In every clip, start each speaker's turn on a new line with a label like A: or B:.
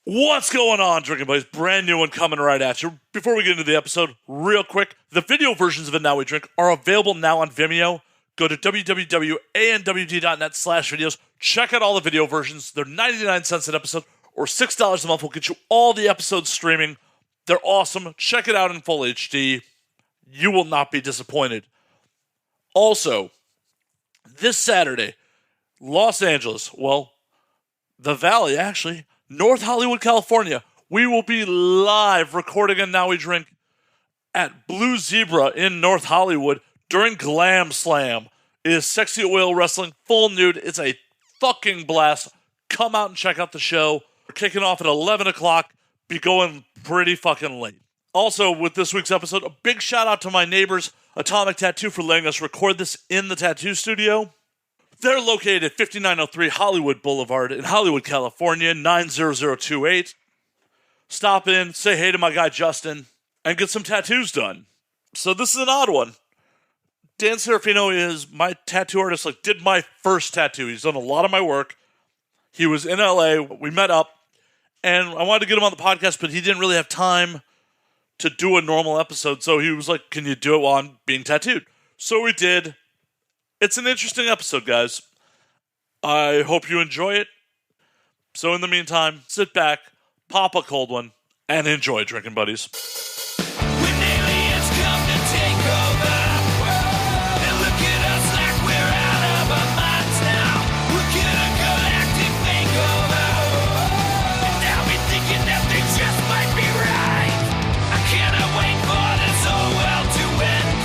A: What's going on, Drinking Buddies? Brand new one coming right at you. Before we get into the episode, real quick, the video versions of It Now We Drink are available now on Vimeo. Go to www.anwd.net/videos. Check out all the video versions. They're 99 cents an episode, or $6 a month will get you all the episodes streaming. They're awesome. Check it out in full HD. You will not be disappointed. Also, this Saturday, Los Angeles, well, the Valley, actually, North Hollywood, California, we will be live recording and Now We Drink at Blue Zebra in North Hollywood during Glam Slam. It is sexy oil wrestling, full nude. It's a fucking blast. Come out and check out the show. We're kicking off at 11 o'clock. Be going pretty fucking late. Also, with this week's episode, a big shout out to my neighbors, Atomic Tattoo, for letting us record this in the tattoo studio. They're located at 5903 Hollywood Blvd in Hollywood, California, 90028. Stop in, say hey to my guy Justin, and get some tattoos done. So this is an odd one. Dan Serafino is my tattoo artist, did my first tattoo. He's done a lot of my work. He was in LA. We met up, and I wanted to get him on the podcast, but he didn't really have time to do a normal episode. So he was like, can you do it while I'm being tattooed? So we did. It's an interesting episode, guys. I hope you enjoy it. So in the meantime, sit back, pop a cold one, and enjoy, Drinking Buddies.
B: When aliens come to take over, they look at us like we're out of our minds now. We're gonna galactic makeover, and now we're thinking that they just might be right. I cannot wait for this whole world to end.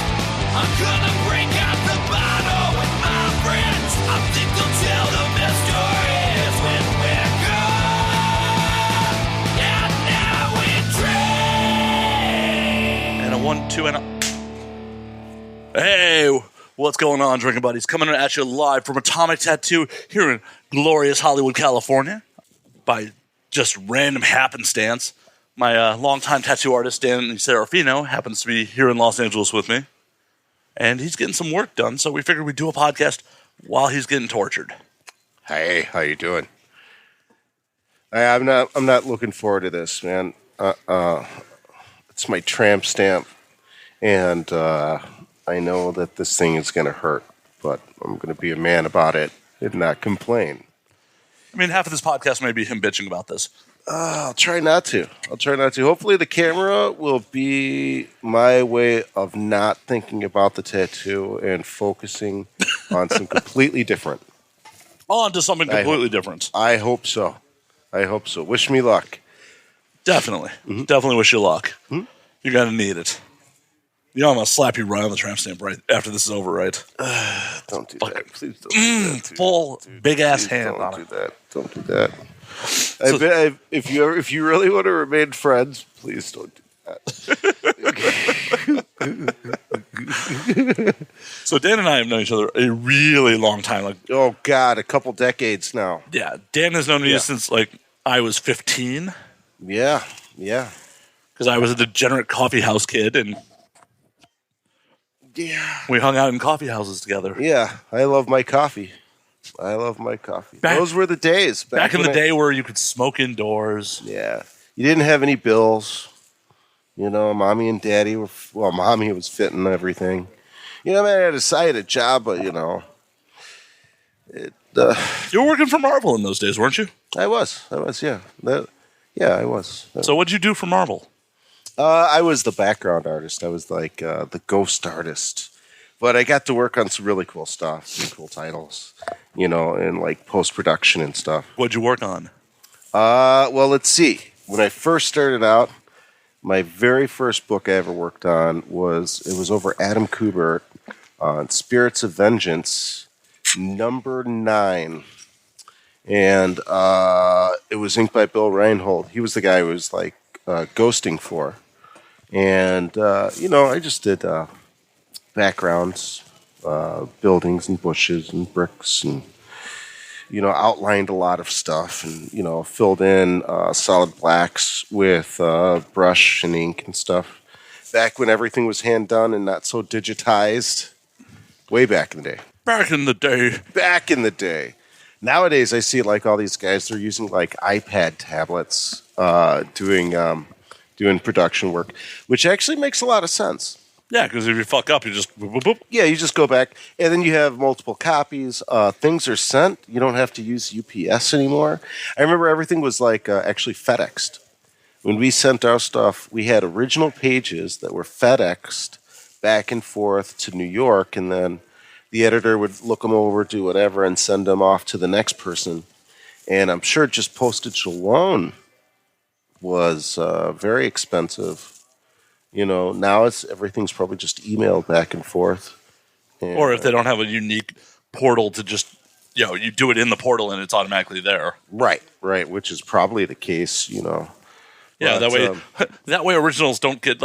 B: I'm gonna break out the bottle with my friends. I think they'll tell the best stories when we're gone. And now we drink.
A: And a 1, 2, and a... Hey, what's going on, Drinking Buddies? Coming at you live from Atomic Tattoo here in glorious Hollywood, California. By just random happenstance. My longtime tattoo artist, Dan Serafino, happens to be here in Los Angeles with me. And he's getting some work done, so we figured we'd do a podcast while he's getting tortured.
C: Hey, how you doing? I'm not looking forward to this, man. It's my Tramp Stamp, and I know that this thing is going to hurt, but I'm going to be a man about it and not complain.
A: I mean, half of this podcast may be him bitching about this.
C: I'll try not to. Hopefully the camera will be my way of not thinking about the tattoo and focusing on some completely different.
A: On to something completely different.
C: I hope so. Wish me luck.
A: Definitely. Mm-hmm. Definitely wish you luck. Mm-hmm. You're going to need it. You know I'm going to slap you right on the Tramp Stamp right after this is over, right?
C: Don't do that. Please don't do that.
A: Full big-ass hand on it.
C: Don't do that. If you really want to remain friends, please don't do
A: that. So Dan and I have known each other a really long time.
C: Oh God, a couple decades now.
A: Yeah, Dan has known me since I was 15.
C: Yeah.
A: Because I was a degenerate coffee house kid, and we hung out in coffee houses together.
C: Yeah, I love my coffee. Those were the days.
A: Back in the day where you could smoke indoors.
C: Yeah. You didn't have any bills. You know, mommy and daddy were... Well, mommy was fitting everything. You know, man, I had a job, but, you know...
A: You were working for Marvel in those days, weren't you?
C: I was, yeah. I was.
A: So what'd you do for Marvel?
C: I was the background artist. I was the ghost artist. But I got to work on some really cool stuff, some cool titles, you know, and post-production and stuff.
A: What'd you work on?
C: Well, let's see. When I first started out, my very first book I ever worked on was over Adam Kubert on Spirits of Vengeance, number 9. And it was inked by Bill Reinhold. He was the guy who was ghosting for. And, you know, I just did... backgrounds, buildings and bushes and bricks, and you know, outlined a lot of stuff, and you know, filled in solid blacks with brush and ink and stuff. Back when everything was hand done and not so digitized, way back in the day.
A: Back in the day.
C: Nowadays, I see like all these guys. They're using like iPad tablets, doing production work, which actually makes a lot of sense.
A: Yeah, because if you fuck up, you just boop, boop, boop.
C: Yeah, you just go back, and then you have multiple copies. Things are sent. You don't have to use UPS anymore. I remember everything was like actually FedExed. When we sent our stuff, we had original pages that were FedExed back and forth to New York, and then the editor would look them over, do whatever, and send them off to the next person. And I'm sure just postage alone was very expensive. You know, now everything's probably just emailed back and forth. And,
A: Or if they don't have a unique portal to just, you do it in the portal and it's automatically there.
C: right, which is probably the case, you know.
A: Yeah,
C: But,
A: that way originals don't get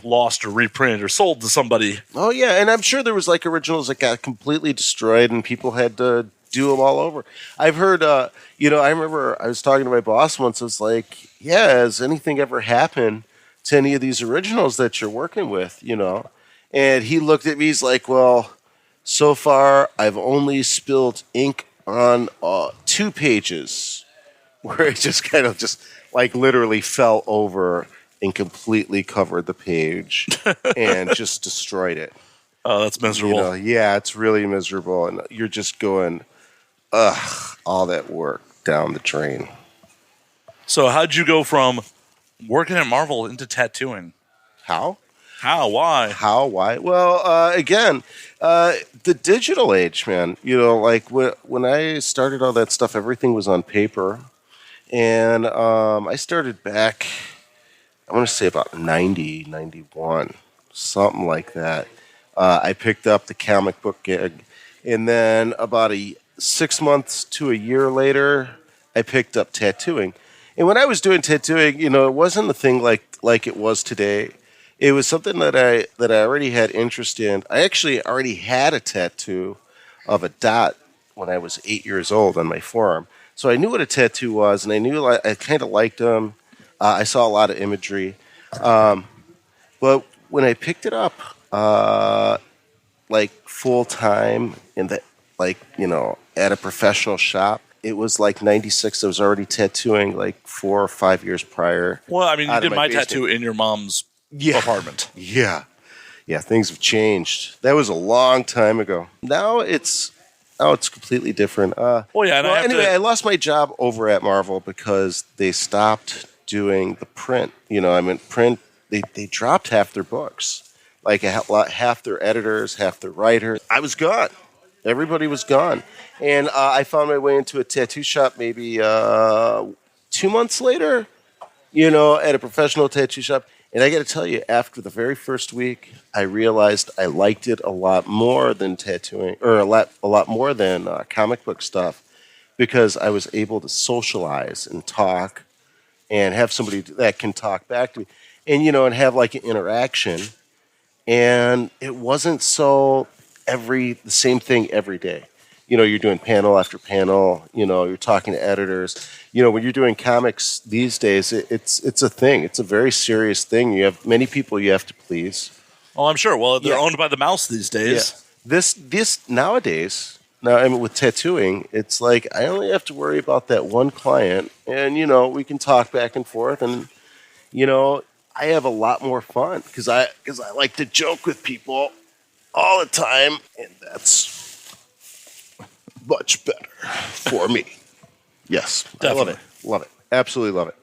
A: lost or reprinted or sold to somebody.
C: Oh, yeah, and I'm sure there was like originals that got completely destroyed and people had to do them all over. I've heard, I remember I was talking to my boss once. I was like, yeah, has anything ever happened to any of these originals that you're working with, And he looked at me, he's like, well, so far I've only spilled ink on 2 pages where it just kind of just like literally fell over and completely covered the page and just destroyed it.
A: Oh, that's miserable.
C: Yeah, it's really miserable. And you're just going, ugh, all that work down the drain.
A: So how'd you go from working at Marvel into tattooing?
C: How?
A: Why?
C: Why? Well, again, the digital age, man. Like when I started all that stuff, everything was on paper. And I started back, I want to say about 90, 91, something like that. I picked up the comic book gig. And then about 6 months to a year later, I picked up tattooing. And when I was doing tattooing, it wasn't a thing like it was today. It was something that I already had interest in. I actually already had a tattoo of a dot when I was 8 years old on my forearm. So I knew what a tattoo was, and I knew I kind of liked them. I saw a lot of imagery. But when I picked it up, like full time at a professional shop, it was like 96. I was already tattooing like 4 or 5 years prior.
A: Well, I mean, you did my
C: basement.
A: tattoo in your mom's apartment.
C: Yeah, things have changed. That was a long time ago. Now it's completely different. I lost my job over at Marvel because they stopped doing the print. Print. They dropped half their books, like half their editors, half their writers. I was gone. Everybody was gone. And I found my way into a tattoo shop maybe 2 months later, at a professional tattoo shop. And I got to tell you, after the very first week, I realized I liked it a lot more than tattooing, or a lot more than comic book stuff, because I was able to socialize and talk and have somebody that can talk back to me and, and have like an interaction. And it wasn't so the same thing every day. You're doing panel after panel, you're talking to editors. When you're doing comics these days, it's a thing. It's a very serious thing. You have many people you have to please.
A: Oh, I'm sure. Well, they're owned by the mouse these days.
C: Yeah. This nowadays, with tattooing, it's like I only have to worry about that one client, and, we can talk back and forth, and, I have a lot more fun because I like to joke with people all the time, and that's much better for me. Yes,
A: Definitely.
C: Love it. Absolutely love it.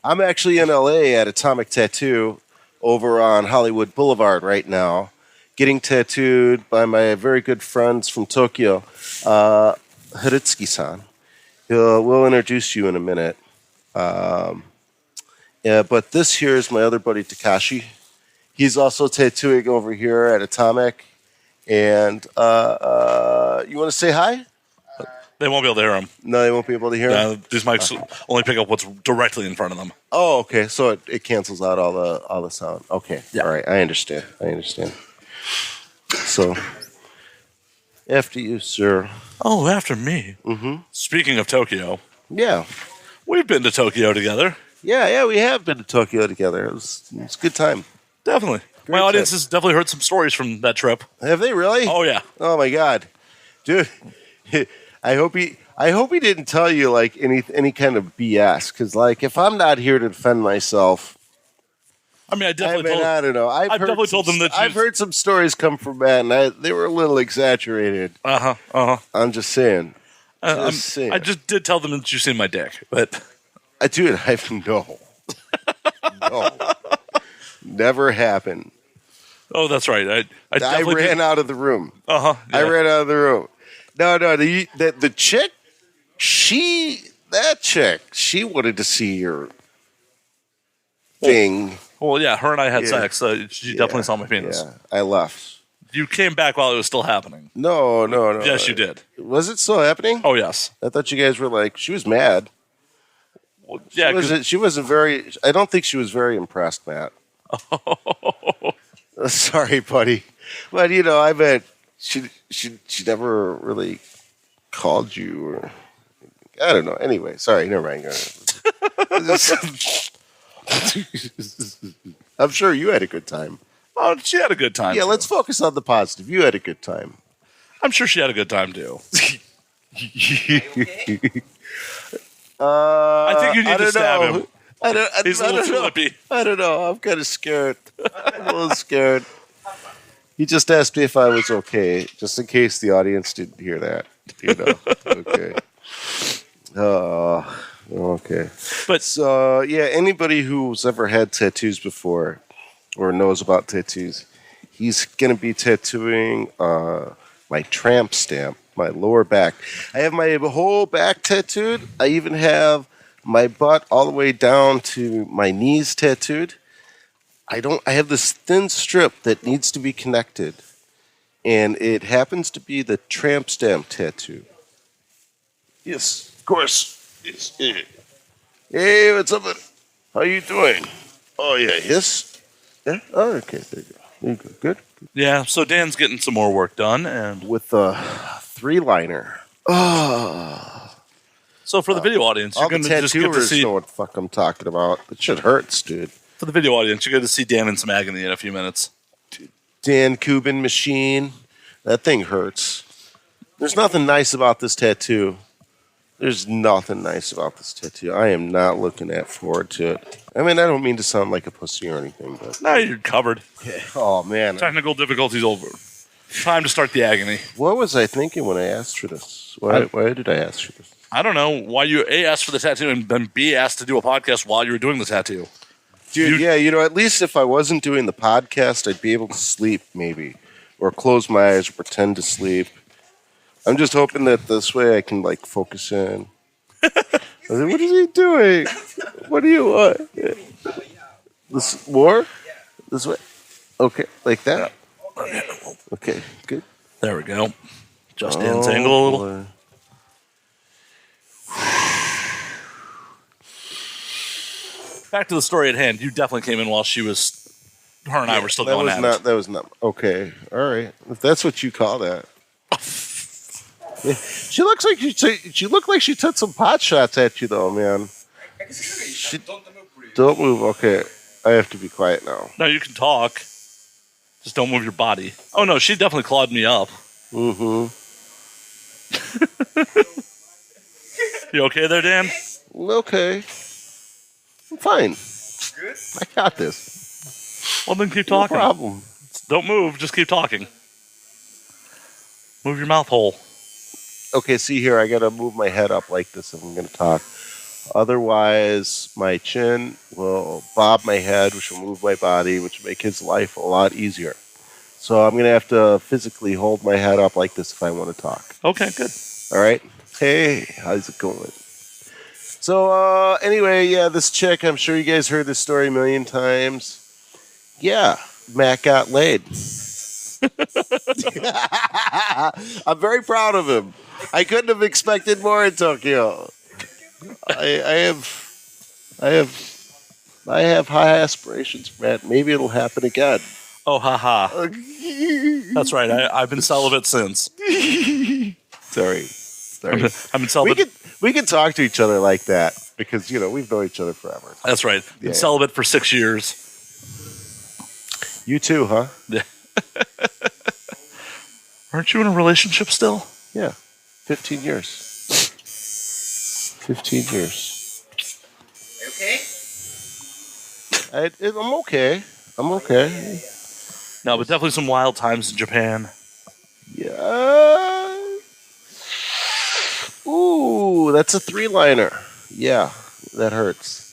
C: I'm actually in LA at Atomic Tattoo over on Hollywood Blvd right now, getting tattooed by my very good friends from Tokyo, Haritsuki-san. We'll introduce you in a minute. But this here is my other buddy, Takashi. He's also tattooing over here at Atomic. And you want to say hi?
A: They won't be able to hear him.
C: No, they won't be able to hear him?
A: These mics only pick up what's directly in front of them.
C: Oh, okay. So it cancels out all the sound. Okay.
A: Yeah.
C: All right. I understand. So, after you, sir.
A: Oh, after me.
C: Mm-hmm.
A: Speaking of Tokyo.
C: Yeah.
A: We've been to Tokyo together.
C: Yeah, we have been to Tokyo together. It was a good time.
A: Definitely.
C: Great
A: My audience
C: time.
A: has definitely heard some stories from that trip.
C: Have they really?
A: Oh, yeah.
C: Oh my God, dude! I I hope he didn't tell you like any kind of BS, because like if I'm not here to defend myself,
A: I mean, I definitely told.
C: I don't know. I've
A: definitely told them that
C: I've heard some stories come from Matt, and they were a little exaggerated. I'm just saying.
A: I just did tell them that you seen my dick, but
C: dude, no, never happened.
A: Oh, that's right.
C: I ran out of the room.
A: Yeah.
C: I ran out of the room. No, the chick, she wanted to see your thing.
A: Well, yeah, her and I had sex. So she definitely saw my penis.
C: Yeah, I left.
A: You came back while it was still happening.
C: No.
A: Yes, you did.
C: Was it still happening?
A: Oh, yes.
C: I thought you guys were like, she was mad.
A: Well, yeah,
C: she wasn't very. I don't think she was very impressed, Matt. Sorry, buddy, but I bet she never really called you, or I don't know. Anyway, sorry, never mind. I'm sure you had a good time.
A: Oh, she had a good time.
C: Yeah,
A: too.
C: let's focus on the positive. You had a good time.
A: I'm sure she had a good time too. I think you need to stab him. He's a little flippy.
C: I don't know. I'm kind of scared. I'm a little scared. He just asked me if I was okay, just in case the audience didn't hear that. Okay. Okay.
A: But
C: so, yeah, anybody who's ever had tattoos before or knows about tattoos, he's going to be tattooing my Tramp Stamp, my lower back. I have my whole back tattooed. I even have my butt all the way down to my knees tattooed. I have this thin strip that needs to be connected, and it happens to be the Tramp Stamp tattoo. Yes, of course. It's it. Hey, what's up? How you doing? Oh yeah, yes. Yeah. Oh, okay. There you go. Good.
A: yeah, so Dan's getting some more work done, and
C: With a 3-liner. Oh.
A: so for the video audience,
C: All
A: you're
C: the
A: going to just get to
C: tattooers
A: see.
C: know what the fuck I'm talking about. That shit hurts, dude.
A: For the video audience, you're going to see Dan in some agony in a few minutes.
C: Dan Cuban machine. That thing hurts. There's nothing nice about this tattoo. There's nothing nice about this tattoo. I am not looking forward to it. I mean, I don't mean to sound like a pussy or anything, but
A: Now you're covered.
C: oh man,
A: Technical difficulties over. Time to start the agony.
C: what was I thinking when I asked for this? Why did I ask for this?
A: I don't know why you A, asked for the tattoo, and then B, asked to do a podcast while you were doing the tattoo.
C: Dude, yeah, at least if I wasn't doing the podcast, I'd be able to sleep maybe, or close my eyes, or pretend to sleep. I'm just hoping that this way I can like focus in. I said, what is he doing? What do you want? This more? This way? Okay, like that? Okay, good.
A: There we go. Just Dan's angle a little.
C: Boy.
A: Back to the story at hand. You definitely came in while her and I were still going at it.
C: That was not okay. All right, if that's what you call that. Yeah, she looks like she looked like she took some pot shots at you though, man. Don't move. Okay, I have to be quiet now.
A: No, you can talk. Just don't move your body. Oh no, she definitely clawed me up.
C: Mm-hmm.
A: You okay there, Dan?
C: Okay. I'm fine.
D: Good?
C: I got this.
A: Well, then keep
C: No
A: talking.
C: problem.
A: Don't move. Just keep talking. Move your mouth hole.
C: Okay, see here, I gotta move my head up like this if I'm gonna talk. Otherwise, my chin will bob my head, which will move my body, which will make his life a lot easier. So I'm gonna have to physically hold my head up like this if I want to talk.
A: Okay, good.
C: All right. Hey, how's it going? So anyway, yeah, this chick, I'm sure you guys heard this story a million times. Yeah, Matt got laid. I'm very proud of him. I couldn't have expected more in Tokyo. I have high aspirations, Matt. Maybe it'll happen again.
A: Oh, haha. That's right. I've been celibate since.
C: Sorry.
A: I've been celibate.
C: We can talk to each other like that because we've known each other forever.
A: That's right. Been
C: Yeah.
A: celibate for 6 years.
C: You too, huh?
A: Yeah. Aren't you in a relationship still?
C: Yeah, 15 years. 15 years.
D: Okay.
C: I'm okay. I'm okay.
A: No, but definitely some wild times in Japan.
C: Yeah. Ooh, that's a 3-liner. Yeah, that hurts.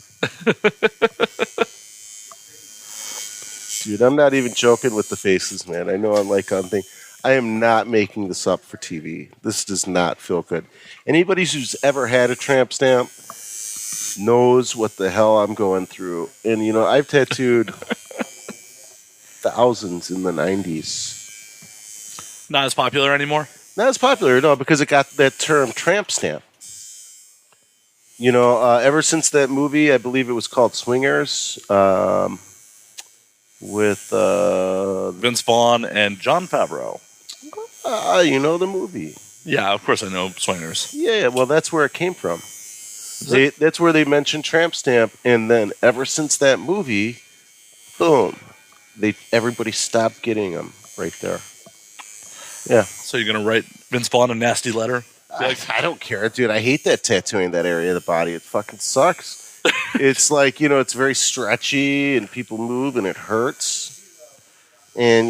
C: Dude, I'm not even joking with the faces, man. I know I'm like on thing. I am not making this up for TV. This does not feel good. Anybody who's ever had a tramp stamp knows what the hell I'm going through. And, you know, I've tattooed thousands in the 90s.
A: Not as popular anymore.
C: Not as popular, no, because it got that term tramp stamp. You know, ever since that movie, I believe it was called Swingers, with,
A: Vince Vaughn and Jon Favreau.
C: you know the movie.
A: Yeah, of course I know Swingers.
C: Yeah, well, that's where it came from. That's where they mentioned tramp stamp, and then ever since that movie, boom, everybody stopped getting them right there. Yeah.
A: So you're going to write Vince Vaughn a nasty letter?
C: I don't care, dude. I hate that tattooing that area of the body. It fucking sucks. It's like, you know, it's very stretchy and people move and it hurts. And,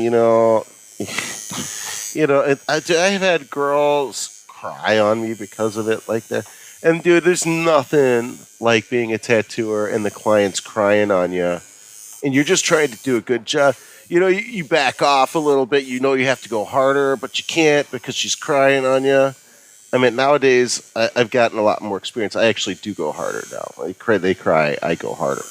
C: I've had girls cry on me because of it like that. And, dude, there's nothing like being a tattooer and the client's crying on you. And you're just trying to do a good job. You know, you back off a little bit. You know you have to go harder, but you can't because she's crying on you. I mean, nowadays, I've gotten a lot more experience. I actually do go harder now. They cry, I go harder.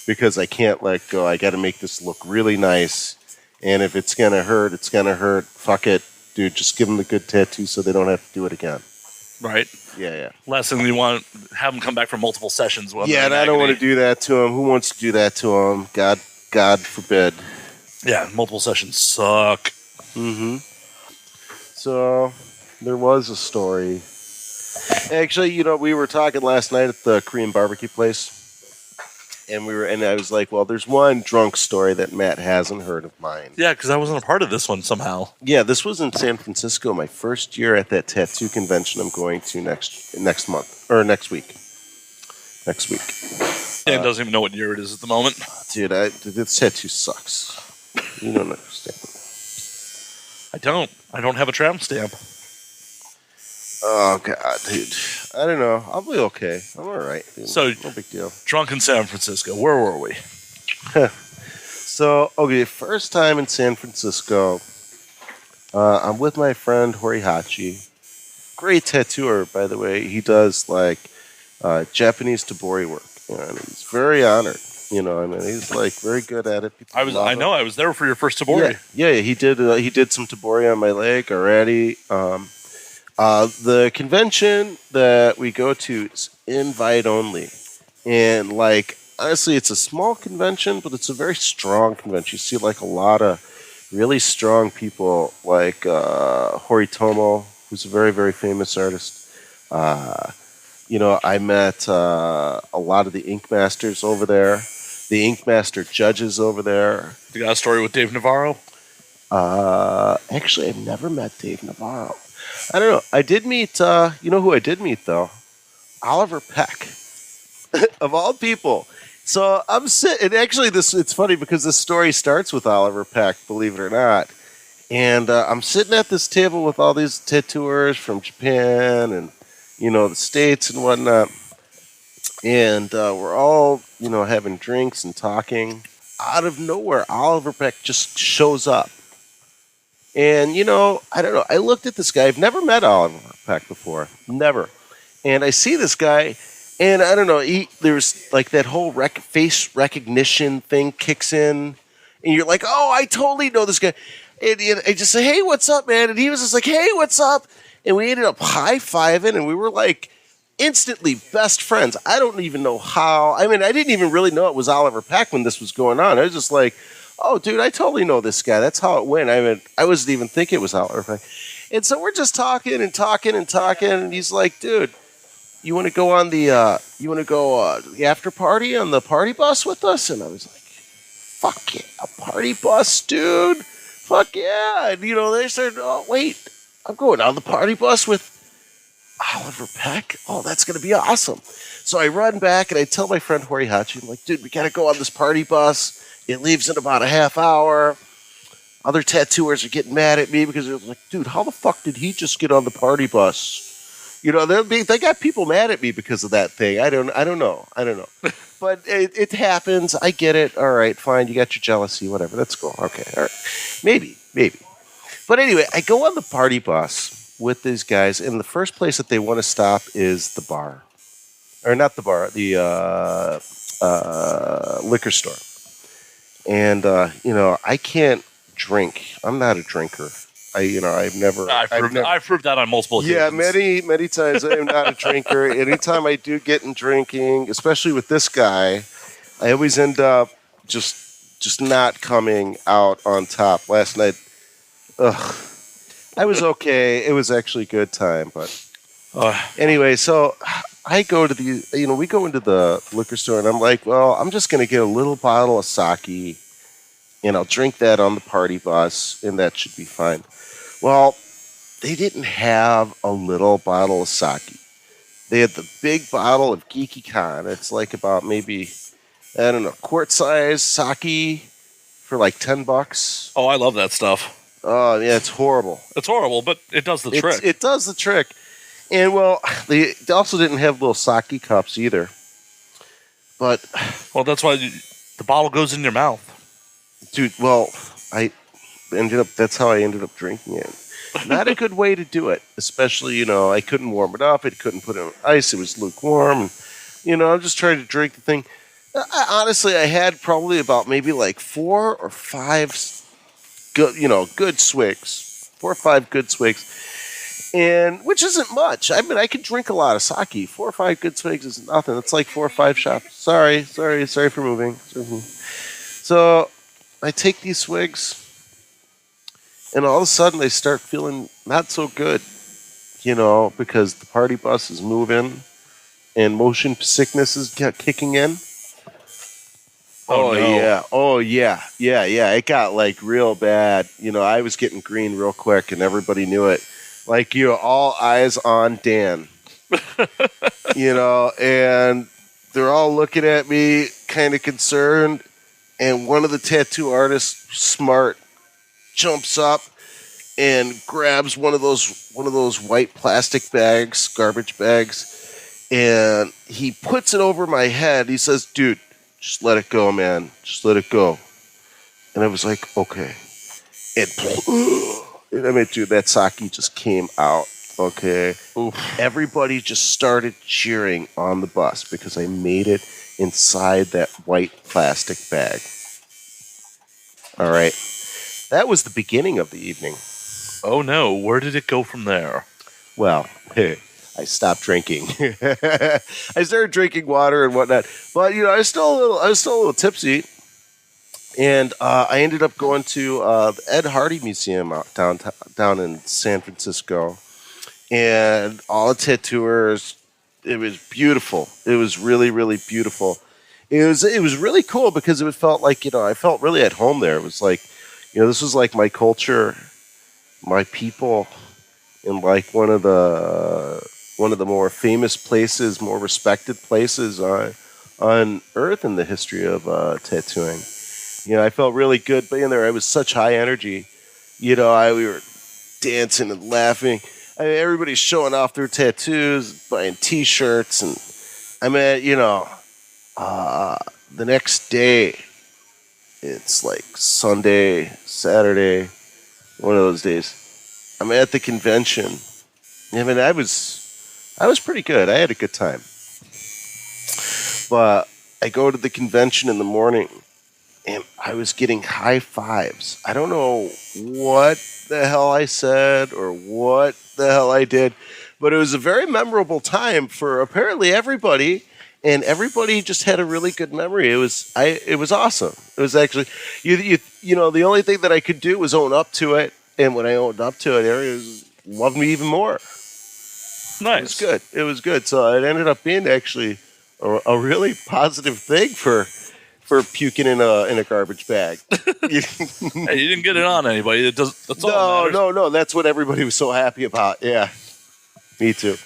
C: Because I can't let go. I got to make this look really nice. And if it's going to hurt, it's going to hurt. Fuck it. Dude, just give them the good tattoo so they don't have to do it again.
A: Right.
C: Yeah.
A: Last thing you want to have them come back for multiple sessions.
C: Yeah, and I don't want to do that to them. Who wants to do that to them? God forbid.
A: Yeah, multiple sessions suck.
C: Mm-hmm. So... there was a story. Actually, you know, we were talking last night at the Korean barbecue place, and I was like, well, there's one drunk story that Matt hasn't heard of mine.
A: Yeah, because I wasn't a part of this one somehow.
C: Yeah, this was in San Francisco, my first year at that tattoo convention I'm going to next month, or next week. Next week.
A: Dan doesn't even know what year it is at the moment.
C: Dude, this tattoo sucks. You don't understand.
A: I don't have a tramp stamp.
C: Oh, God, dude. I don't know. I'll be okay. I'm all right, dude.
A: So,
C: no big deal.
A: Drunk in San Francisco. Where were we?
C: So, okay, first time in San Francisco. I'm with my friend Horihachi. Great tattooer, by the way. He does, like, Japanese tabori work. You know, and he's very honored. You know, I mean, he's, like, very good at it.
A: I was there for your first tabori.
C: Yeah, he did some tabori on my leg already. The convention that we go to is invite only. And, like, honestly, it's a small convention, but it's a very strong convention. You see, like, a lot of really strong people, like Horitomo, who's a very, very famous artist. I met a lot of the Ink Masters over there, the Ink Master judges over there.
A: You got a story with Dave Navarro?
C: Actually, I've never met Dave Navarro. I don't know. I did meet, you know who I did meet, though? Oliver Peck, of all people. So I'm sitting, and actually it's funny because this story starts with Oliver Peck, believe it or not. And I'm sitting at this table with all these tattooers from Japan and, you know, the States and whatnot. And we're all, you know, having drinks and talking. Out of nowhere, Oliver Peck just shows up. And, you know, I don't know. I looked at this guy. I've never met Oliver Peck before. Never. And I see this guy, and I don't know. There's like that whole face recognition thing kicks in. And you're like, oh, I totally know this guy. And I just say, hey, what's up, man? And he was just like, hey, what's up? And we ended up high-fiving, and we were like instantly best friends. I don't even know how. I mean, I didn't even really know it was Oliver Peck when this was going on. I was just like, oh, dude, I totally know this guy. That's how it went. I mean, I wasn't even thinking it was Oliver Peck. And so we're just talking, and he's like, dude, you want to go on the after party on the party bus with us? And I was like, fuck yeah, a party bus, dude. Fuck yeah. And, you know, they started, oh, wait, I'm going on the party bus with Oliver Peck? Oh, that's going to be awesome. So I run back and I tell my friend Horihachi, I'm like, dude, we got to go on this party bus. It leaves in about a half hour. Other tattooers are getting mad at me because they're like, dude, how the fuck did he just get on the party bus? You know, they got people mad at me because of that thing. I don't know. But it happens. I get it. All right, fine. You got your jealousy, whatever. That's cool. Okay, all right. Maybe. But anyway, I go on the party bus with these guys, and the first place that they want to stop is the bar. Or not the bar, the liquor store. And, I can't drink. I'm not a drinker. I've never.
A: I've proved that on multiple occasions.
C: Yeah, many times I am not a drinker. Anytime I do get in drinking, especially with this guy, I always end up just not coming out on top. Last night, I was okay. It was actually a good time, but anyway, so I go to we go into the liquor store, and I'm like, well, I'm just going to get a little bottle of sake, and I'll drink that on the party bus, and that should be fine. Well, they didn't have a little bottle of sake. They had the big bottle of Geeky Con. It's like about maybe, I don't know, quart-size sake for like $10.
A: Oh, I love that stuff.
C: Oh, yeah, it's horrible.
A: It's horrible, but it does the trick.
C: It does the trick. And, well, they also didn't have little sake cups either. But,
A: well, that's why the bottle goes in your mouth.
C: Dude, well, that's how I ended up drinking it. Not a good way to do it, especially, I couldn't warm it up. I couldn't put it on ice. It was lukewarm. And, I'm just trying to drink the thing. Honestly, I had probably about maybe like 4 or 5 good swigs. 4 or 5 good swigs. And, which isn't much. I mean, I could drink a lot of sake. 4 or 5 good swigs is nothing. It's like 4 or 5 shots. Sorry for moving. So, I take these swigs, and all of a sudden I start feeling not so good, because the party bus is moving and motion sickness is kicking in.
A: Oh, no.
C: Yeah. It got like real bad. I was getting green real quick, and everybody knew it. Like, all eyes on Dan. And they're all looking at me kind of concerned. And one of the tattoo artists, smart, jumps up and grabs one of those white plastic bags, garbage bags, and he puts it over my head. He says, "Dude, just let it go, man. Just let it go." And I was like, "Okay." And I mean, dude, that sake just came out. Okay. Oof. Everybody just started cheering on the bus because I made it inside that white plastic bag. All right. That was the beginning of the evening.
A: Oh, no. Where did it go from there?
C: Well, I stopped drinking. I started drinking water and whatnot. But, I was still a little tipsy. And I ended up going to the Ed Hardy Museum down in San Francisco. And all the tattooers, it was beautiful. It was really, really beautiful. It was really cool because it felt like, I felt really at home there. It was like, this was like my culture, my people, and like one of the more famous places, more respected places on earth in the history of tattooing. I felt really good being there. I was such high energy. We were dancing and laughing. I mean, everybody's showing off their tattoos, buying T-shirts, and I mean, the next day, it's like Sunday, Saturday, one of those days. I'm at the convention. I mean, I was pretty good. I had a good time. But I go to the convention in the morning, and I was getting high fives. I don't know what the hell I said or what the hell I did, but it was a very memorable time for apparently everybody, and everybody just had a really good memory. It was awesome. It was actually the only thing that I could do was own up to it, and when I owned up to it, areas loved me even more.
A: Nice.
C: It was good. So it ended up being actually a really positive thing for puking in a garbage bag.
A: Hey, you didn't get it on anybody. That's all that matters.
C: No. That's what everybody was so happy about. Yeah, me too.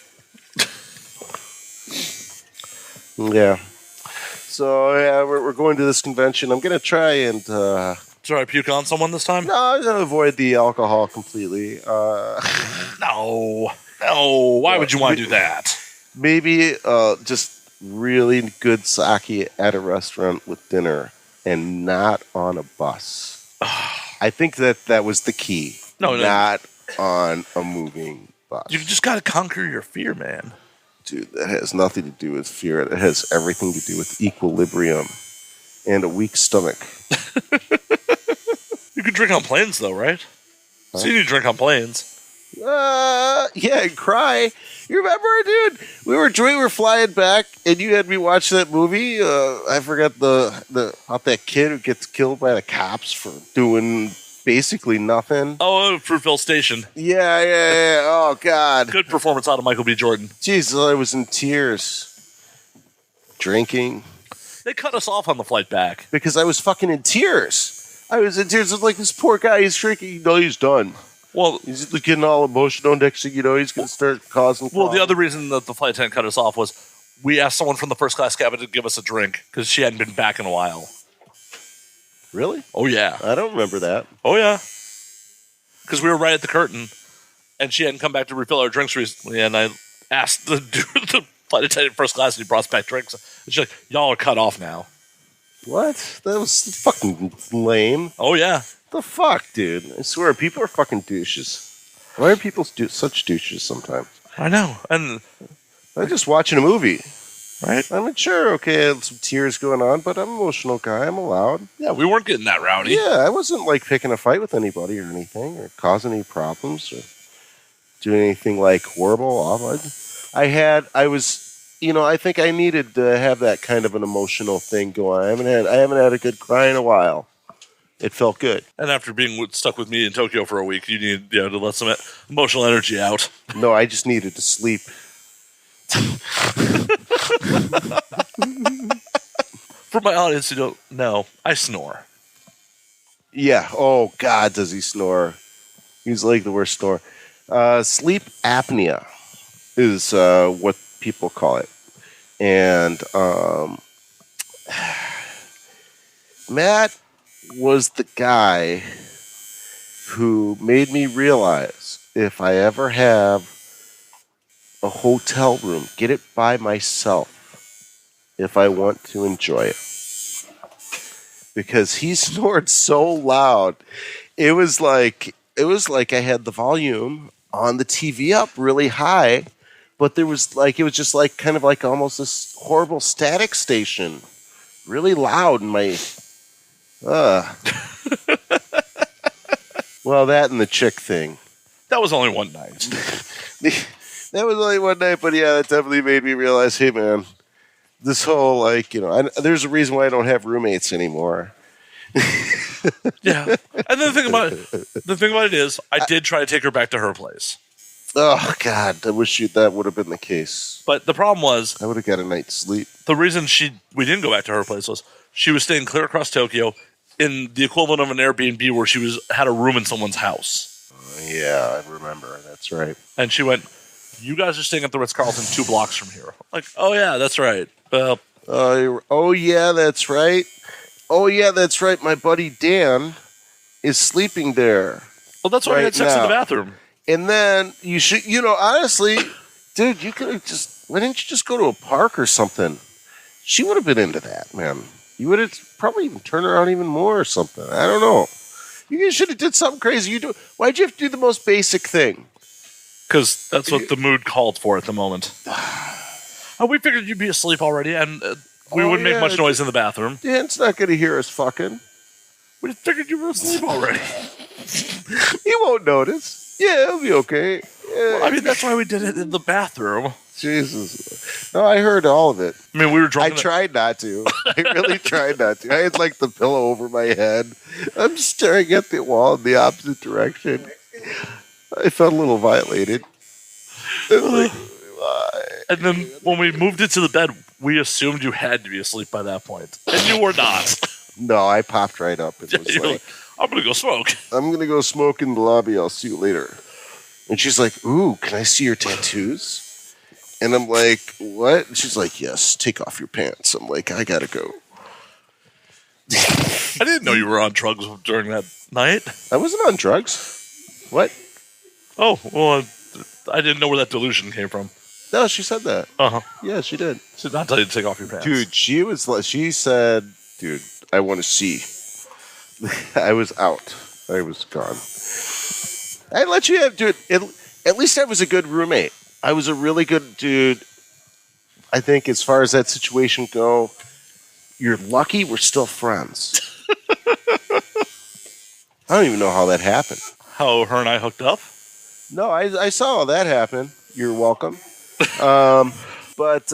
C: Yeah. So, yeah, we're going to this convention. I'm going to try and...
A: Should I puke on someone this time?
C: no, I'm going to avoid the alcohol completely.
A: No. Why would you want to do that?
C: Maybe just really good sake at a restaurant with dinner and not on a bus. I think that was the key.
A: No.
C: Not on a moving bus.
A: You just got to conquer your fear, man.
C: Dude, that has nothing to do with fear. It has everything to do with equilibrium and a weak stomach.
A: You can drink on planes, though, right?
C: Huh?
A: Seen you drink on planes.
C: Yeah, and cry. You remember, dude? We were flying back, and you had me watch that movie. I forgot about that kid who gets killed by the cops for doing basically nothing.
A: Oh, Fruitville Station.
C: Yeah. Oh, God.
A: Good performance out of Michael B. Jordan.
C: Jesus, I was in tears. Drinking.
A: They cut us off on the flight back.
C: Because I was fucking in tears. I was in tears. It's like, this poor guy, he's drinking. You know, he's done.
A: Well,
C: He's getting all emotional. Next thing you know, he's going to start causing
A: well, the
C: problems.
A: other reason that the flight attendant cut us off was we asked someone from the first class cabin to give us a drink because she hadn't been back in a while.
C: Really?
A: Oh, yeah.
C: I don't remember that.
A: Oh, yeah. Because we were right at the curtain, and she hadn't come back to refill our drinks recently, and I asked the flight attendant first class, and he brought us back drinks. And she's like, y'all are cut off now.
C: What? That was fucking lame.
A: Oh, yeah.
C: The fuck, dude? I swear, people are fucking douches. Why are people such douches sometimes?
A: I know. And
C: I'm just watching a movie.
A: right?
C: I mean, sure, okay, I had some tears going on, but I'm an emotional guy. I'm allowed.
A: Yeah, we weren't getting that rowdy.
C: Yeah, I wasn't like picking a fight with anybody or anything, or causing any problems, or doing anything like horrible. I think I needed to have that kind of an emotional thing going. I haven't had a good cry in a while. It felt good.
A: And after being stuck with me in Tokyo for a week, you need to let some emotional energy out.
C: No, I just needed to sleep.
A: For my audience who don't know, I snore.
C: Yeah. Oh, God, does he snore? He's like the worst snorer. Sleep apnea is what people call it. And Matt was the guy who made me realize if I ever have a hotel room, get it by myself if I want to enjoy it. Because he snored so loud. It was like I had the volume on the TV up really high, but it was just like kind of like almost this horrible static station. Really loud in my Well, that and the chick thing.
A: That was only one night.
C: That was only one night, but yeah, that definitely made me realize, hey man, this whole there's a reason why I don't have roommates anymore.
A: Yeah. And the thing about it is, I did try to take her back to her place.
C: Oh God, I wish that would have been the case.
A: But the problem was,
C: I would have got a night's sleep.
A: the reason we didn't go back to her place was she was staying clear across Tokyo in the equivalent of an Airbnb where she had a room in someone's house.
C: Yeah, I remember. That's right.
A: And she went, you guys are staying at the Ritz-Carlton 2 blocks from here. I'm like, oh yeah, that's right. Well,
C: oh yeah, that's right. Oh yeah, that's right. My buddy Dan is sleeping there.
A: well, that's why I had sex in the bathroom.
C: And then you should, honestly, dude, you could have why didn't you just go to a park or something? She would have been into that, man. You would have probably even turned her on even more or something. I don't know. You should have did something crazy. Why'd you have to do the most basic thing?
A: Because that's what the mood called for at the moment. We figured you'd be asleep already, and we wouldn't make much noise in the bathroom.
C: Dan's not going to hear us fucking.
A: We figured you were asleep already.
C: He won't notice. Yeah, it'll be okay. Yeah.
A: Well, I mean, that's why we did it in the bathroom.
C: Jesus. No, I heard all of it.
A: I mean, we were drunk.
C: I tried not to. I really tried not to. I had like the pillow over my head. I'm staring at the wall in the opposite direction. I felt a little violated. Like,
A: and then when we moved it to the bed, we assumed you had to be asleep by that point. And you were not.
C: No, I popped right up. It was like,
A: I'm going to go smoke.
C: I'm going to go smoke in the lobby. I'll see you later. And she's like, ooh, can I see your tattoos? And I'm like, what? And she's like, yes, take off your pants. I'm like, I gotta go.
A: I didn't know you were on drugs during that night.
C: I wasn't on drugs. What?
A: Oh, well, I didn't know where that delusion came from.
C: No, she said that.
A: Uh-huh.
C: Yeah, she did.
A: She did not tell you to take off your pants.
C: Dude, she said, dude, I want to see. I was out. I was gone. I let you have, dude, at least I was a good roommate. I was a really good dude. I think as far as that situation go, you're lucky we're still friends. I don't even know how that happened.
A: How her and I hooked up?
C: No, I saw all that happen. You're welcome. Yeah. But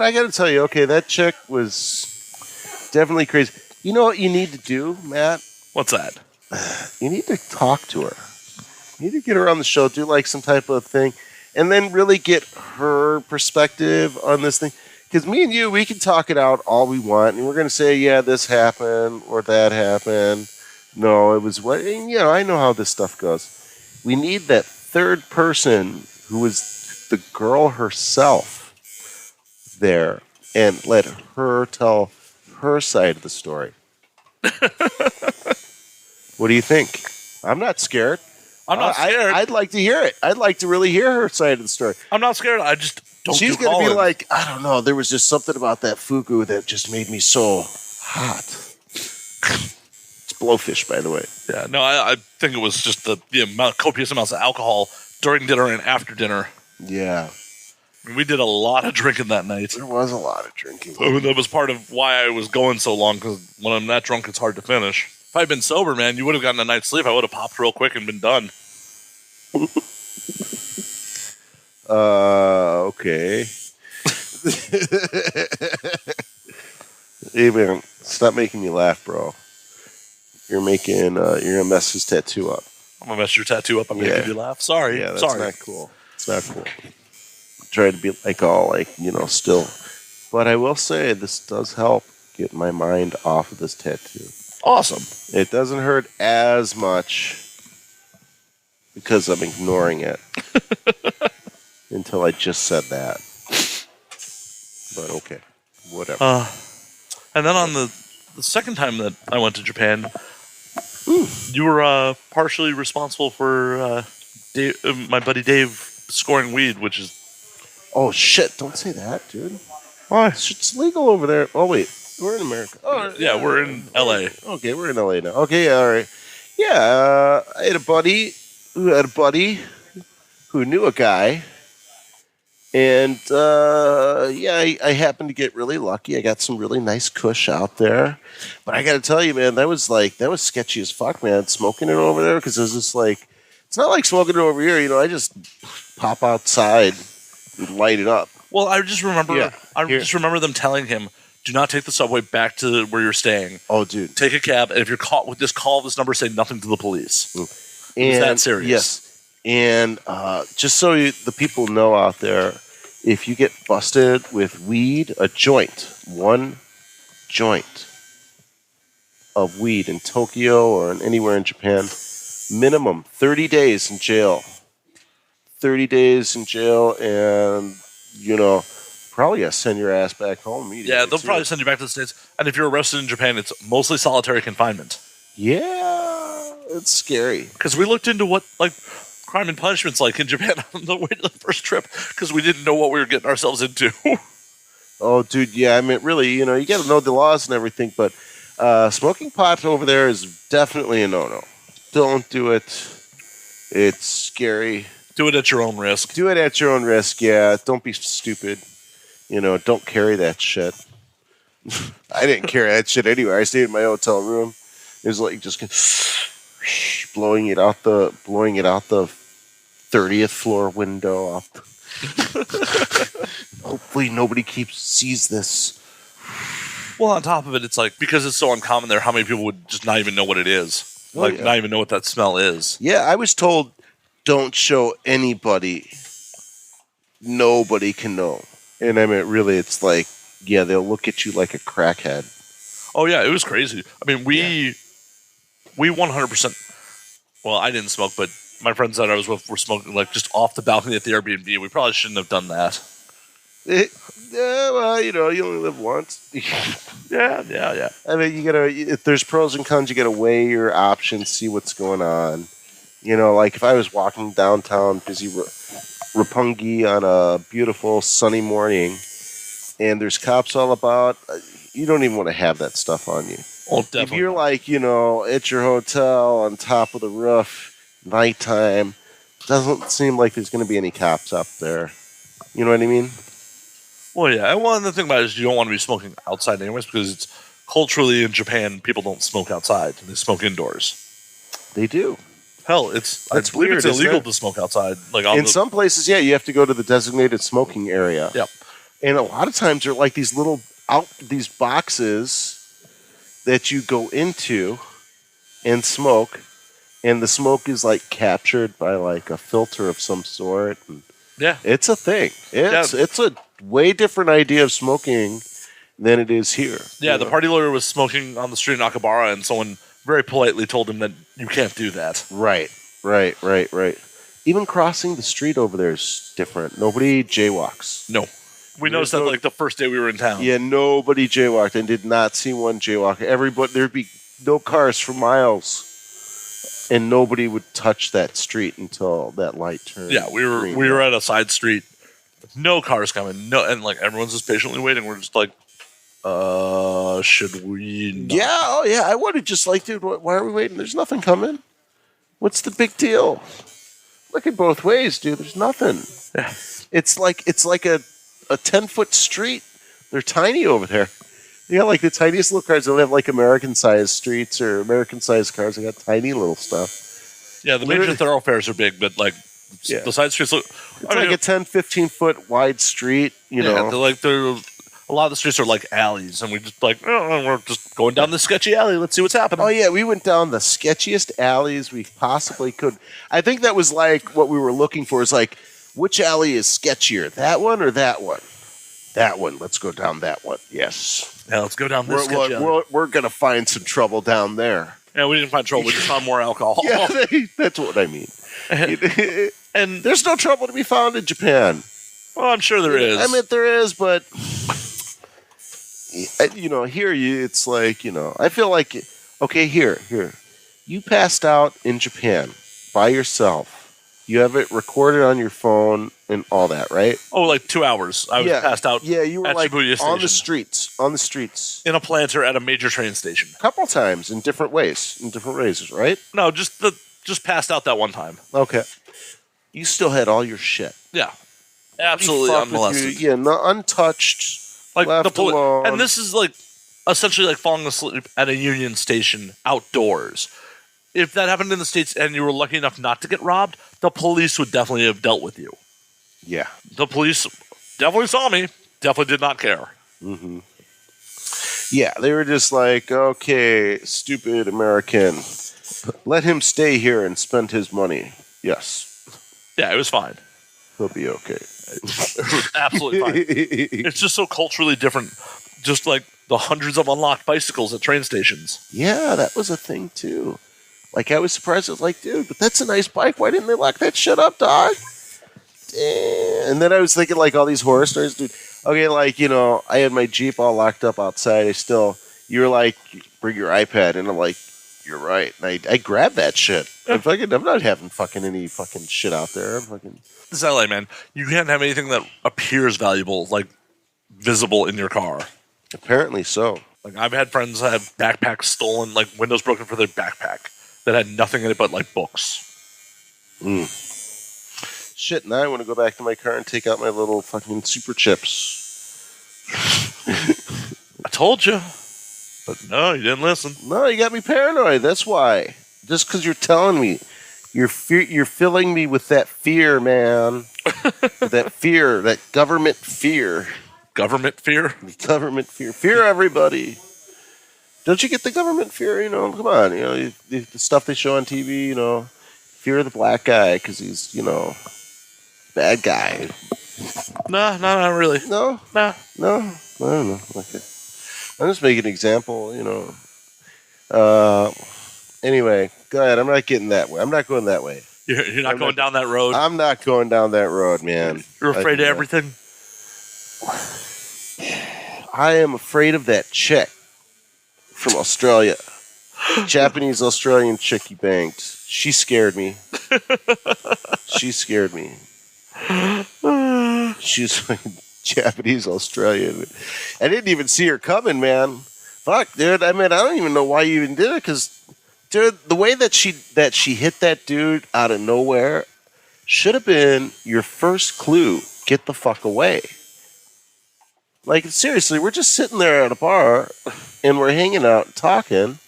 C: I got to tell you, okay, that chick was definitely crazy. You know what you need to do, Matt?
A: What's that?
C: You need to talk to her. You need to get her on the show, do like some type of thing, and then really get her perspective on this thing. Because me and you, we can talk it out all we want, and we're going to say, yeah, this happened or that happened. No, it was what, and, you know, I know how this stuff goes. We need that third person who is the girl herself there and let her tell her side of the story. What do you think? I'm not scared.
A: I'm not scared.
C: I'd like to hear it. I'd like to really hear her side of the story.
A: I'm not scared. I just don't
C: She's
A: do
C: going to be
A: calling.
C: like, I don't know, there was just something about that fugu that just made me so hot. It's Blowfish, by the way.
A: Yeah, no, I think it was just the copious amounts of alcohol during dinner and after dinner.
C: Yeah.
A: I mean, we did a lot of drinking that night.
C: There was a lot of drinking.
A: That was part of why I was going so long, because when I'm that drunk, it's hard to finish. If I'd been sober, man, you would have gotten a night's sleep. I would have popped real quick and been done.
C: Okay. Hey, man, stop making me laugh, bro. You're gonna mess his tattoo up.
A: I'm gonna mess your tattoo up. I'm gonna give you laugh. Sorry.
C: Yeah, that's
A: Sorry.
C: not cool. It's not cool. Try to be like all like, still. But I will say this does help get my mind off of this tattoo.
A: Awesome.
C: It doesn't hurt as much because I'm ignoring it until I just said that. But okay, whatever.
A: And then on the second time that I went to Japan, you were partially responsible for my buddy Dave scoring weed, which is...
C: Oh, shit, don't say that, dude.
A: Why?
C: It's legal over there. Oh, wait, we're in America. Oh,
A: Yeah, we're in L.A.
C: Okay, we're in LA now. Okay, yeah, all right. Yeah, I had a buddy who knew a guy. And, I happened to get really lucky. I got some really nice kush out there. But I got to tell you, man, that was sketchy as fuck, man, smoking it over there. Because it was just like, it's not like smoking it over here. I just pop outside and light it up.
A: Well, I just remember
C: Yeah,
A: just remember them telling him, do not take the subway back to where you're staying.
C: Oh, dude.
A: Take a cab, and if you're caught with this, call this number, say nothing to the police.
C: And,
A: Is that serious?
C: Yes. And just so the people know out there, if you get busted with weed, one joint of weed in Tokyo or anywhere in Japan, minimum 30 days in jail. 30 days in jail, and, probably got to send your ass back home immediately.
A: Yeah, they'll
C: too.
A: probably send you back to the States. And if you're arrested in Japan, it's mostly solitary confinement.
C: Yeah, it's scary.
A: Because we looked into what, crime and punishment's like in Japan on the way to the first trip, because we didn't know what we were getting ourselves into.
C: Oh, dude, yeah, I mean, really, you got to know the laws and everything, but smoking pot over there is definitely a no-no. Don't do it. It's scary.
A: Do it at your own risk.
C: Do it at your own risk, yeah. Don't be stupid. Don't carry that shit. I didn't carry that shit anywhere. I stayed in my hotel room. It was like just blowing it out the 30th floor window. Hopefully nobody sees this.
A: Well, on top of it, it's like, because it's so uncommon there, how many people would just not even know what it is? Not even know what that smell is.
C: Yeah, I was told, don't show anybody. Nobody can know. And I mean, really, it's like, yeah, they'll look at you like a crackhead.
A: Oh, yeah, it was crazy. I mean, we 100%, well, I didn't smoke, but my friends that I was with were smoking like just off the balcony at the Airbnb. We probably shouldn't have done that.
C: Yeah, well, you only live once.
A: Yeah.
C: I mean, if there's pros and cons, you gotta weigh your options, see what's going on. Like if I was walking downtown busy Roppongi on a beautiful sunny morning and there's cops all about, you don't even want to have that stuff on you.
A: Oh, definitely.
C: If you're like, at your hotel on top of the roof, nighttime, doesn't seem like there's going to be any cops up there. You know what I mean?
A: Well, yeah. And one of the thing about it is you don't want to be smoking outside anyways because it's culturally in Japan, people don't smoke outside. They smoke indoors.
C: They do.
A: Hell, I believe
C: weird,
A: it's illegal to smoke outside. Like
C: in some places, yeah, you have to go to the designated smoking area.
A: Yep.
C: And a lot of times they're like these these boxes that you go into and smoke, and the smoke is like captured by like a filter of some sort. And
A: yeah,
C: it's a thing. It's a way different idea of smoking than it is here.
A: Yeah, the party lawyer was smoking on the street in Akabara, and someone very politely told him that you can't do that.
C: Right. Even crossing the street over there is different. Nobody jaywalks.
A: No. We noticed that like the first day we were in town.
C: Yeah, nobody jaywalked and did not see one jaywalk. There'd be no cars for miles, and nobody would touch that street until that light turned.
A: Yeah, we were at a side street, no cars coming, and like everyone's just patiently waiting. We're just like, should we? Not?
C: Yeah, oh yeah. I would have just like, dude, why are we waiting? There's nothing coming. What's the big deal? Look at both ways, dude. There's nothing.
A: Yeah.
C: It's like a 10-foot street. They're tiny over there. They got like the tiniest little cars. They'll have like American-sized streets or American-sized cars. They got tiny little stuff.
A: Yeah, the major thoroughfares are big, but like the side streets look.
C: It's like a 10, 15-foot wide street. You know,
A: they're a lot of the streets are like alleys, and we just like, we're just going down this sketchy alley. Let's see what's happening.
C: Oh yeah, we went down the sketchiest alleys we possibly could. I think that was like what we were looking for. Is like, which alley is sketchier, that one or that one? That one. Let's go down that one. Yes.
A: Yeah, let's go down this sketchy alley.
C: We're gonna find some trouble down there.
A: Yeah, we didn't find trouble. We just found more alcohol.
C: Yeah, that's what I mean.
A: And
C: there's no trouble to be found in Japan.
A: Well, I'm sure there is.
C: I mean, there is, but here it's like, I feel like, okay, here, you passed out in Japan by yourself. You have it recorded on your phone and all that, right?
A: Oh, like 2 hours. I was passed out.
C: Yeah, you were
A: at
C: like
A: Shibuya
C: on the
A: Station.
C: streets,
A: In a planter at a major train station.
C: a couple times in different ways, right?
A: No, just passed out that one time.
C: Okay. You still had all your shit.
A: Yeah, absolutely
C: Fuck with
A: unmolested.
C: you. Yeah, not untouched.
A: Like
C: left alone.
A: and this is like essentially like falling asleep at a Union Station outdoors. If that happened in the States and you were lucky enough not to get robbed, the police would definitely have dealt with you.
C: Yeah.
A: The police definitely saw me. Definitely did not care.
C: Mm-hmm. Yeah, they were just like, okay, stupid American. Let him stay here and spend his money. Yes.
A: Yeah, it was fine.
C: He'll be okay.
A: It was absolutely fine. It's just so culturally different. Just like the hundreds of unlocked bicycles at train stations.
C: Yeah, that was a thing too. Like, I was surprised. I was like, dude, but that's a nice bike. Why didn't they lock that shit up, dog? Damn. And then I was thinking, like, all these horror stories, dude. Okay, like, I had my Jeep all locked up outside. You were like, bring your iPad. And I'm like, you're right. And I grabbed that shit. I'm not having fucking any fucking shit out there.
A: This is LA, man. You can't have anything that appears valuable, like visible in your car.
C: Apparently so.
A: Like, I've had friends that have backpacks stolen, like windows broken for their backpack that had nothing in it but like books.
C: Shit, now I want to go back to my car and take out my little fucking super chips.
A: I told you. But no, you didn't listen.
C: No, you got me paranoid. That's why. Just because you're telling me. You're filling me with that fear, man. That fear. That government fear.
A: Government fear?
C: Government fear. Fear everybody. Don't you get the government fear? Come on. The stuff they show on TV, fear of the black guy because he's, bad guy.
A: No, not really.
C: No?
A: No.
C: No? I don't know. Okay. I'm just making an example, Anyway, go ahead. I'm not getting that way. I'm not going that way.
A: You're not going down that road.
C: I'm not going down that road, man.
A: You're afraid of everything?
C: I am afraid of that chick from Australia. Japanese Australian chick he banged. She scared me. She scared me. She's like Japanese Australian. I didn't even see her coming, man. Fuck, dude. I mean, I don't even know why you even did it, because, dude, the way that she hit that dude out of nowhere should have been your first clue. Get the fuck away. Like, seriously, we're just sitting there at a bar, and we're hanging out and talking,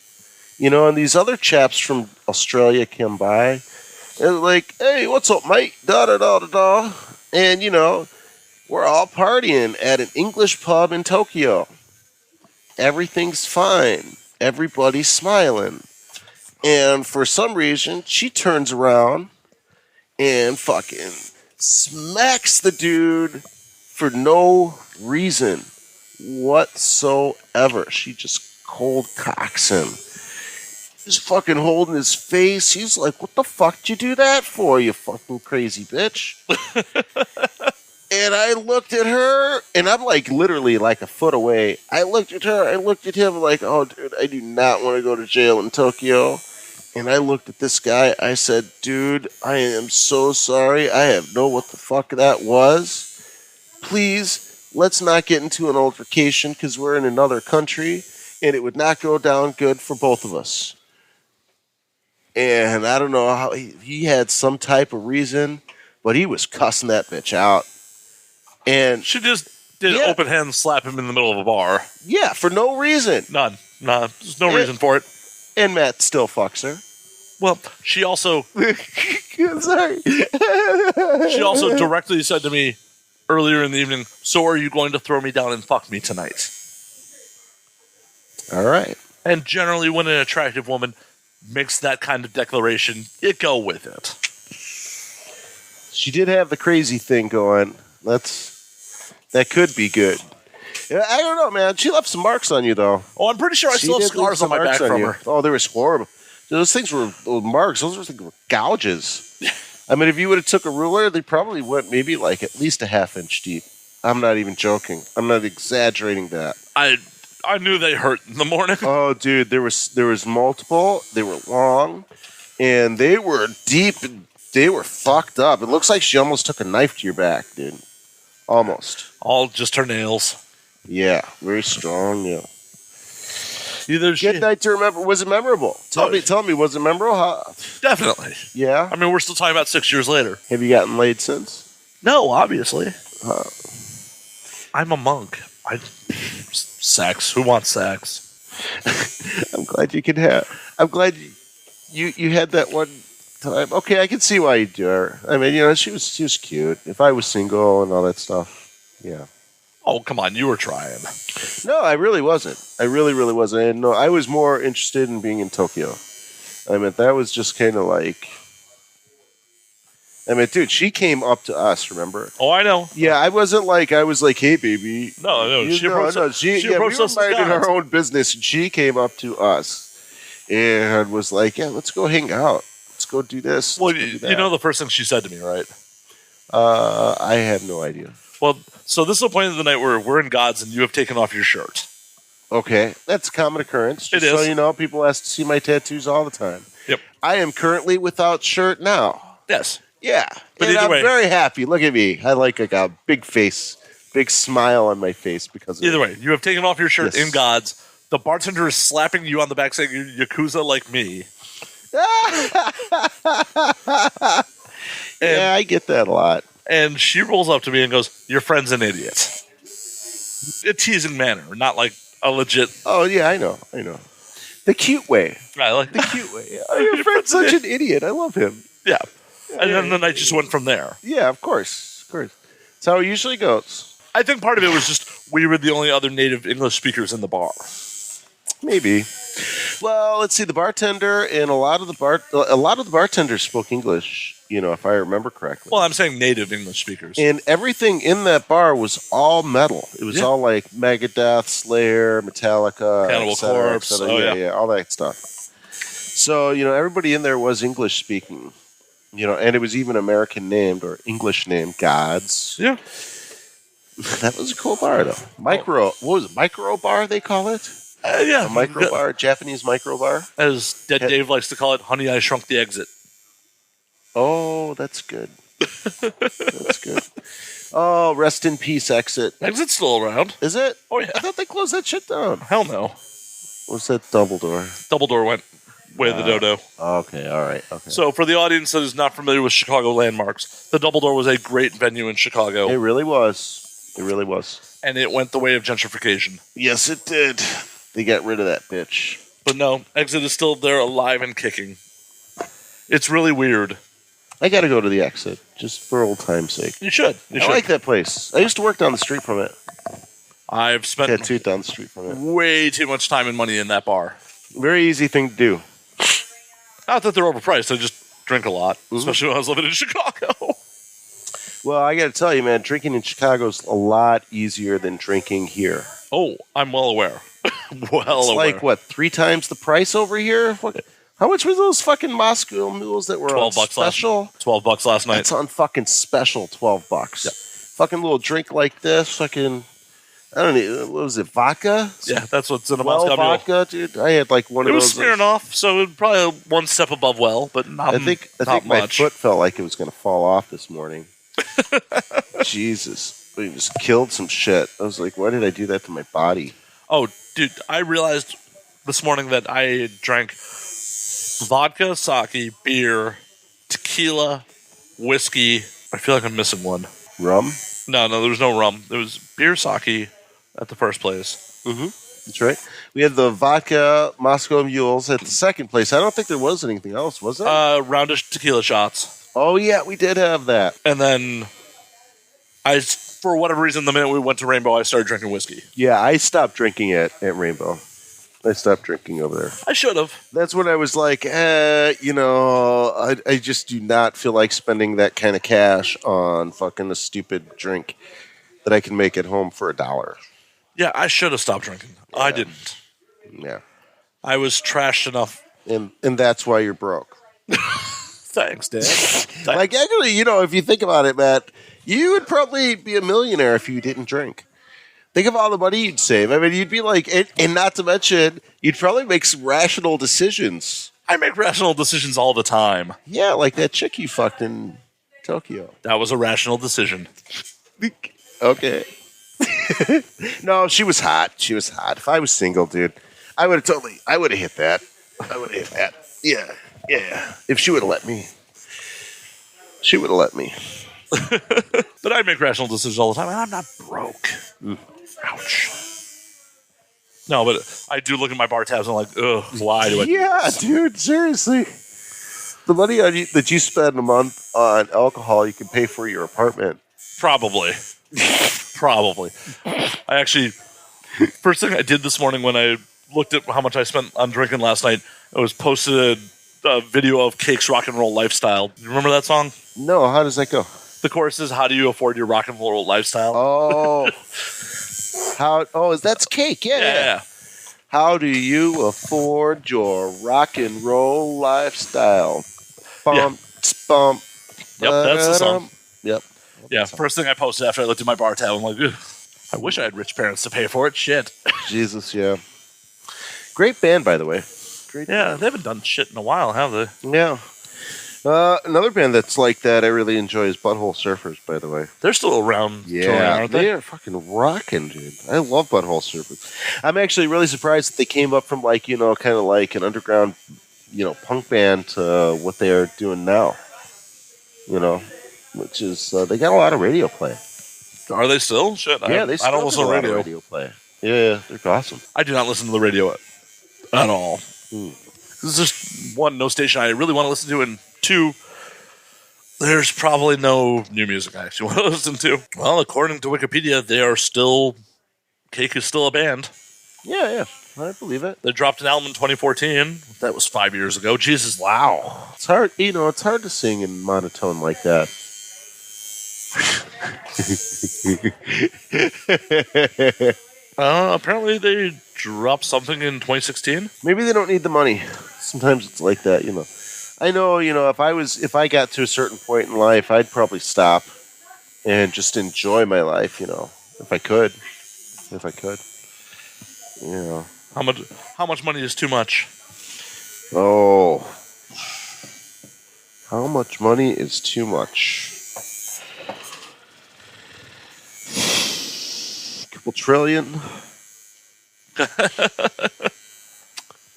C: and these other chaps from Australia come by, and like, hey, what's up, mate? Da-da-da-da-da. And, we're all partying at an English pub in Tokyo. Everything's fine. Everybody's smiling. And for some reason, she turns around and fucking smacks the dude for no reason whatsoever. She just cold cocks him. He's fucking holding his face. He's like, what the fuck did you do that for, you fucking crazy bitch? And I looked at her, and I'm like literally like a foot away. I looked at her, I looked at him like, oh, dude, I do not want to go to jail in Tokyo. And I looked at this guy, I said, dude, I am so sorry. I have no what the fuck that was. Please, let's not get into an altercation, because we're in another country, and it would not go down good for both of us. And I don't know how he had some type of reason, but he was cussing that bitch out. And
A: she just did an open hand slap him in the middle of a bar.
C: Yeah, for no reason.
A: None. There's no reason for it.
C: And Matt still fucks her.
A: Well, she also...
C: Sorry.
A: She also directly said to me earlier in the evening, so are you going to throw me down and fuck me tonight?
C: All right.
A: And generally, when an attractive woman makes that kind of declaration, you go with it.
C: She did have the crazy thing going. That could be good. Yeah, I don't know, man. She left some marks on you, though.
A: Oh, I'm pretty sure I still have scars on my back from her.
C: Oh, they were horrible. Those things were marks. Those were like gouges. I mean, if you would have took a ruler, they probably went maybe like at least a half-inch deep. I'm not even joking. I'm not exaggerating that.
A: I knew they hurt in the morning.
C: Oh, dude, there was multiple. They were long, and they were deep. And they were fucked up. It looks like she almost took a knife to your back, dude. Almost.
A: All just her nails.
C: Yeah, very strong. Yeah.
A: Good
C: night to remember. Was it memorable? Tell me, was it memorable?
A: Definitely.
C: Yeah.
A: I mean, we're still talking about 6 years later.
C: Have you gotten laid since?
A: No, obviously. I'm a monk. Sex. Who wants sex?
C: I'm glad you could have. I'm glad you had that one time. Okay, I can see why you do her. I mean, she was cute. If I was single and all that stuff, yeah.
A: Oh, come on, you were trying.
C: No, I really wasn't. I really wasn't. I was more interested in being in Tokyo. I mean, that was just kind of like... I mean, dude, she came up to us, remember?
A: Oh, I know.
C: Yeah, I was like, hey, baby.
A: No, she approached us.
C: We were minding our own business, and she came up to us and was like, yeah, let's go hang out. Let's go do this.
A: Well, you know the first thing she said to me, right?
C: I have no idea.
A: Well, so this is the point of the night where we're in God's and you have taken off your shirt.
C: Okay, that's a common occurrence. Just
A: it is.
C: So you know, people ask to see my tattoos all the time.
A: Yep.
C: I am currently without shirt now.
A: Yes.
C: Yeah.
A: But
C: and
A: either
C: I'm
A: way,
C: very happy. Look at me. I like a big face, big smile on my face because of
A: either way, you have taken off your shirt
C: Yes.
A: in God's. The bartender is slapping you on the back saying, you're Yakuza like me.
C: Yeah, I get that a lot.
A: And she rolls up to me and goes, your friend's an idiot. A teasing manner, not like a legit...
C: Oh, yeah, I know. The cute way.
A: I like
C: The cute way. Oh, your friend's such an idiot. I love him.
A: Yeah. And then the night just went from there.
C: Yeah, of course. That's how it usually goes.
A: I think part of it was just we were the only other native English speakers in the bar.
C: Maybe. Well, let's see. The bartender and a lot of the bartenders spoke English. If I remember correctly.
A: Well, I'm saying native English speakers.
C: And everything in that bar was all metal. It was all like Megadeth, Slayer, Metallica,
A: Cannibal Corpse.
C: yeah, all that stuff. So everybody in there was English speaking. And it was even American named or English named Gods.
A: Yeah.
C: That was a cool bar, though. What was it? Micro bar, they call it?
A: Yeah.
C: A micro bar, Japanese micro bar?
A: As Dead Dave likes to call it, Honey, I Shrunk the Exit.
C: Oh, that's good. That's good. Oh, rest in peace, Exit.
A: Exit's still around.
C: Is it?
A: Oh, yeah.
C: I thought they closed that shit down.
A: Hell no.
C: What's that Dumbledore?
A: Dumbledore went way the dodo.
C: Okay, all right. Okay.
A: So, for the audience that is not familiar with Chicago landmarks, the Dumbledore was a great venue in Chicago.
C: It really was. It really was.
A: And it went the way of gentrification.
C: Yes, it did. They got rid of that bitch.
A: But no, Exit is still there, alive and kicking. It's really weird.
C: I got to go to the Exit, just for old time's sake.
A: You should.
C: I like that place. I used to work down the street from it.
A: I've spent
C: Tattooed down the street from it.
A: way too much time and money in that bar.
C: Very easy thing to do.
A: Not that they're overpriced. I just drink a lot, especially when I was living in Chicago.
C: Well, I got to tell you, man, drinking in Chicago is a lot easier than drinking here.
A: Oh, I'm well aware.
C: It's like, what, 3 times the price over here? How much were those fucking Moscow mules that were on special?
A: $12 last night.
C: That's on fucking special, $12.
A: Yep.
C: Fucking little drink like this, fucking, I don't know, what was it, vodka?
A: Yeah, that's what's in a
C: Well,
A: Moscow Mule.
C: vodka, dude. I had like one
A: It
C: of
A: was
C: those.
A: smearing off, so it probably one step above well, but not
C: I think
A: not
C: my
A: much.
C: foot felt like it was going to fall off this morning. Jesus. We just killed some shit. I was like, why did I do that to my body?
A: Oh, dude, I realized this morning that I drank vodka, sake, beer, tequila, whiskey. I feel like I'm missing one.
C: Rum?
A: No, there was no rum. There was beer, sake at the first place.
C: Mm-hmm. That's right. We had the vodka Moscow Mules at the second place. I don't think there was anything else, was there?
A: Roundish tequila shots.
C: Oh, yeah, we did have that.
A: And then for whatever reason, the minute we went to Rainbow, I started drinking whiskey.
C: Yeah, I stopped drinking it at Rainbow. I stopped drinking over there.
A: I should have.
C: That's when I was like, I just do not feel like spending that kind of cash on fucking a stupid drink that I can make at home for $1.
A: Yeah, I should have stopped drinking. Yeah. I didn't.
C: Yeah.
A: I was trashed enough.
C: And that's why you're broke.
A: Thanks, Dad.
C: Like, actually, if you think about it, Matt, you would probably be a millionaire if you didn't drink. Think of all the money you'd save. I mean, you'd be like, and not to mention, you'd probably make some rational decisions.
A: I make rational decisions all the time.
C: Yeah, like that chick you fucked in Tokyo.
A: That was a rational decision.
C: Okay. No, she was hot. She was hot. If I was single, dude, I would have hit that. I would have hit that. Yeah. If she would have let me. She would have let me.
A: But I make rational decisions all the time, and I'm not broke. Ouch. No, but I do look at my bar tabs and I'm like, ugh, why do I do this?
C: Dude, seriously. The money that you spend a month on alcohol, you can pay for your apartment.
A: Probably. I actually, first thing I did this morning when I looked at how much I spent on drinking last night, I was posted a video of Cake's Rock and Roll Lifestyle. You remember that song?
C: No, how does that go?
A: The chorus is, how do you afford your rock and roll lifestyle?
C: Oh. That's Cake. Yeah. How do you afford your rock and roll lifestyle? Bump.
A: Yep, that's the song.
C: Yep.
A: Yeah, first thing I posted after I looked at my bar tab, I'm like, ugh, I wish I had rich parents to pay for it. Shit.
C: Jesus, yeah. Great band, by the way. Great
A: band. They haven't done shit in a while, have they?
C: Yeah. Another band that's like that I really enjoy is Butthole Surfers, by the way.
A: They're still around.
C: Yeah,
A: aren't they?
C: They are fucking rocking, dude. I love Butthole Surfers. I'm actually really surprised that they came up from kind of like an underground, punk band to what they are doing now. Which is, they got a lot of radio play.
A: Are they still? Shit.
C: Yeah, they still
A: I don't listen to
C: radio play. Yeah, they're awesome.
A: I do not listen to the radio at all. There's just one, no station I really want to listen to, and two, there's probably no new music I actually want to listen to. Well, according to Wikipedia, Cake is still a band.
C: Yeah, I believe it.
A: They dropped an album in 2014. That was 5 years ago. Jesus.
C: Wow. It's hard, it's hard to sing in monotone like that.
A: Apparently they dropped something in 2016.
C: Maybe they don't need the money. Sometimes it's like that, I know, if I got to a certain point in life, I'd probably stop and just enjoy my life, if I could.
A: How much money is too much?
C: Oh. How much money is too much? Couple trillion.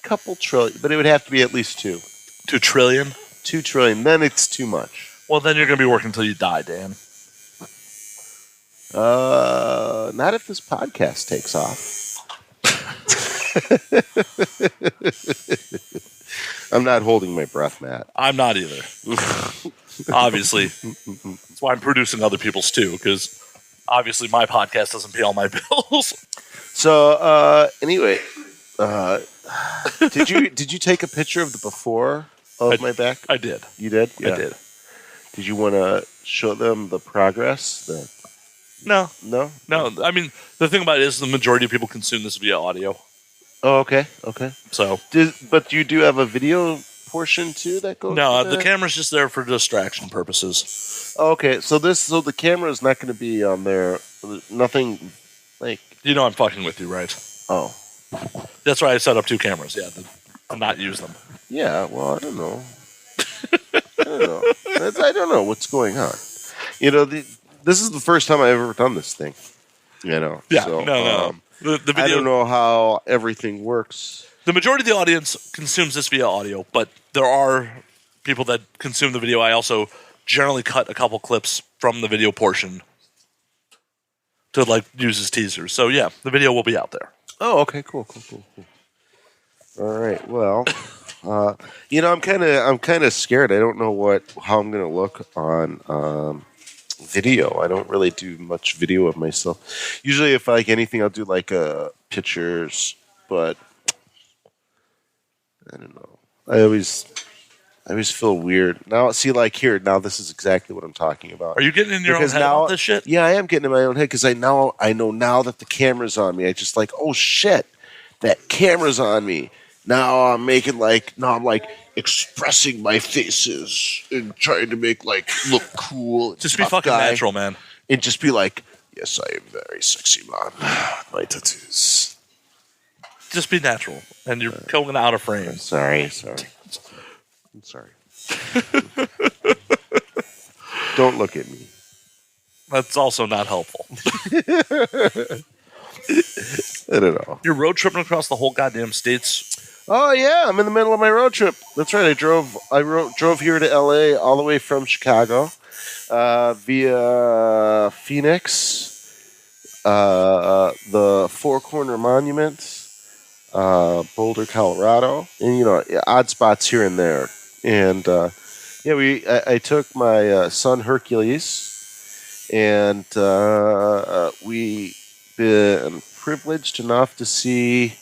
C: Couple trillion, but it would have to be at least 2.
A: 2 trillion?
C: 2 trillion, then it's too much.
A: Well, then you're going to be working until you die, Dan.
C: Not if this podcast takes off. I'm not holding my breath, Matt.
A: I'm not either. Obviously. That's why I'm producing other people's too, because obviously my podcast doesn't pay all my bills.
C: So, anyway, did you take a picture of the before of my back?
A: I did.
C: You did?
A: Yeah. I did.
C: Did you want to show them the progress?
A: No.
C: No?
A: I mean, the thing about it is the majority of people consume this via audio.
C: Oh, okay.
A: So,
C: but you do have a video portion too that goes.
A: No, the camera's just there for distraction purposes.
C: Oh, okay, so the camera is not going to be on there. Nothing like.
A: I'm fucking with you, right?
C: Oh,
A: that's why I set up 2 cameras. Yeah, to not use them.
C: Yeah. Well, I don't know. I don't know what's going on. This is the first time I've ever done this thing.
A: Yeah.
C: So,
A: no. The video,
C: I don't know how everything works.
A: The majority of the audience consumes this via audio, but there are people that consume the video. I also generally cut a couple clips from the video portion to use as teasers. So yeah, the video will be out there.
C: Oh, okay, cool. All right. Well, I'm kind of scared. I don't know how I'm going to look on video. I don't really do much video of myself. Usually, if I like anything, I'll do pictures. But I don't know. I always feel weird. Now, see, here, now this is exactly what I'm talking about.
A: Are you getting in your own head about this shit?
C: Yeah, I am getting in my own head because I know now that the camera's on me. I just oh shit, that camera's on me. Now I'm making now I'm expressing my faces and trying to make look cool.
A: Just be fucking natural, man.
C: And just be yes, I am very sexy man. My tattoos.
A: Just be natural, and you're going out of frame.
C: Sorry. I'm sorry. Don't look at me.
A: That's also not helpful.
C: I don't know.
A: You're road tripping across the whole goddamn states.
C: Oh yeah, I'm in the middle of my road trip. That's right. I drove here to LA all the way from Chicago via Phoenix, the Four Corner Monument, Boulder, Colorado, and odd spots here and there. And I took my son Hercules, and we been privileged enough to see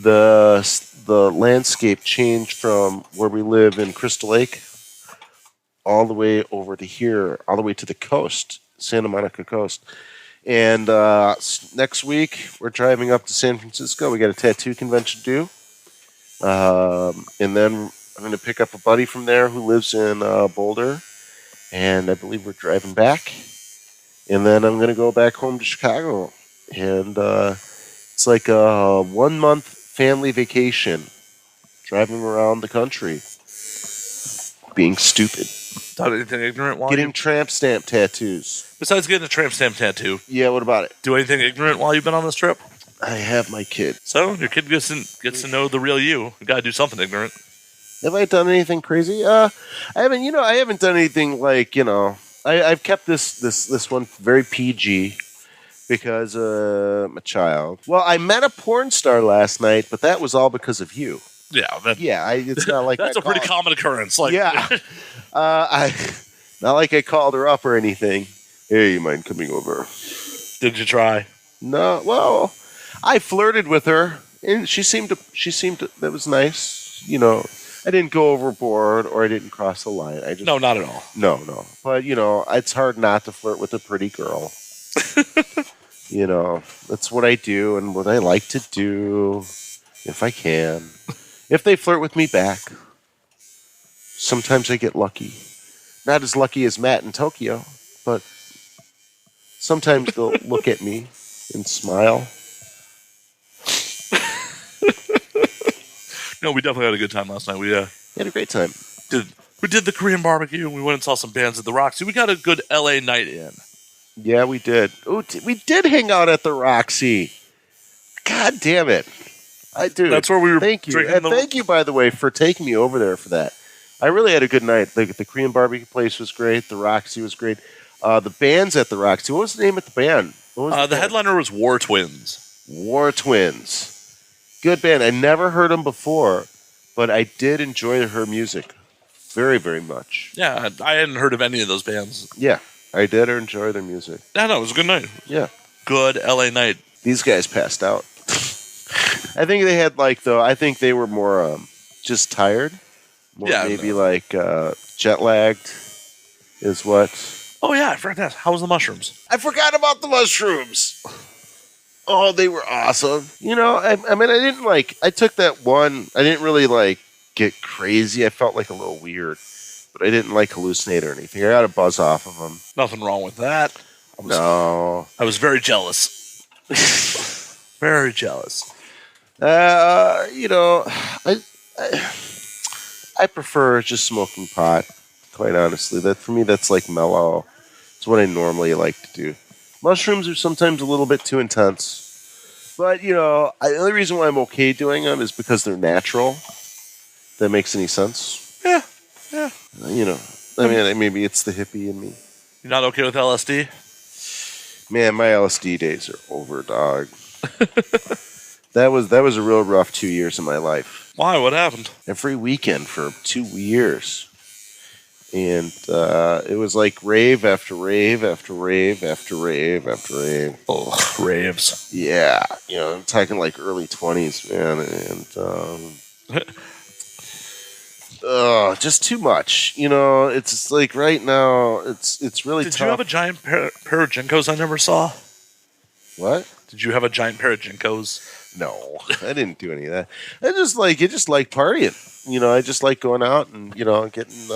C: the landscape change from where we live in Crystal Lake all the way over to here, all the way to the coast, Santa Monica coast. And next week we're driving up to San Francisco. We got a tattoo convention due, and then I'm going to pick up a buddy from there who lives in Boulder, and I believe we're driving back. And then I'm going to go back home to Chicago, and it's like a 1-month family vacation, driving around the country, being stupid.
A: Done anything ignorant while
C: getting Tramp Stamp tattoos.
A: Besides getting a Tramp Stamp tattoo.
C: Yeah, what about it?
A: Do anything ignorant while you've been on this trip?
C: I have my kid.
A: So, your kid gets to know the real you. You gotta do something ignorant.
C: Have I done anything crazy? I haven't, I haven't done anything I've kept this one very PG because I'm a child. Well, I met a porn star last night, but that was all because of you.
A: Yeah,
C: it's not like
A: that's a pretty common occurrence.
C: Yeah, not like I called her up or anything. Hey, you mind coming over?
A: Did you try?
C: No. Well, I flirted with her, and she seemed to. That was nice. I didn't go overboard or I didn't cross the line.
A: No, not at all.
C: No. But it's hard not to flirt with a pretty girl. That's what I do and what I like to do if I can. If they flirt with me back. Sometimes I get lucky. Not as lucky as Matt in Tokyo, but sometimes they'll look at me and smile.
A: No, we definitely had a good time last night. We
C: had a great time.
A: We did the Korean barbecue, and we went and saw some bands at the Roxy. We got a good LA night in.
C: Yeah, we did. Oh, we did hang out at the Roxy. God damn it. I do.
A: That's where we were
C: Thank you.
A: drinking
C: And thank you, by the way, for taking me over there for that. I really had a good night. The Korean barbecue place was great. The Roxy was great. The bands at the Roxy. What was the name of the band?
A: The headliner was War Twins.
C: War Twins. Good band. I never heard them before, but I did enjoy her music very, very much.
A: Yeah, I hadn't heard of any of those bands.
C: Yeah, I did enjoy their music.
A: Yeah, no, it was a good night.
C: Yeah.
A: Good LA night.
C: These guys passed out. I think they had I think they were more just tired. Maybe jet lagged is what.
A: Oh, yeah, I forgot that. How was the mushrooms?
C: I forgot about the mushrooms. Oh, they were awesome. I mean, I took that one. I didn't really get crazy. I felt a little weird, but I didn't hallucinate or anything. I got a buzz off of them.
A: Nothing wrong with that.
C: No.
A: I was very jealous. Very jealous.
C: I prefer just smoking pot, quite honestly. For me, that's mellow. It's what I normally like to do. Mushrooms are sometimes a little bit too intense. But, the only reason why I'm okay doing them is because they're natural. If that makes any sense.
A: Yeah.
C: Maybe it's the hippie in me.
A: You're not okay with LSD?
C: Man, my LSD days are over, dog. That was a real rough 2 years of my life.
A: Why? What happened?
C: Every weekend for 2 years. And it was rave after rave after rave after rave after rave.
A: Oh, raves.
C: Yeah. I'm talking early 20s, man. And just too much. It's right now, it's really tough.
A: Did you have a giant pair of Jinkos I never saw?
C: What?
A: Did you have a giant pair of Jinkos?
C: No, I didn't do any of that. I just like partying. I just like going out and getting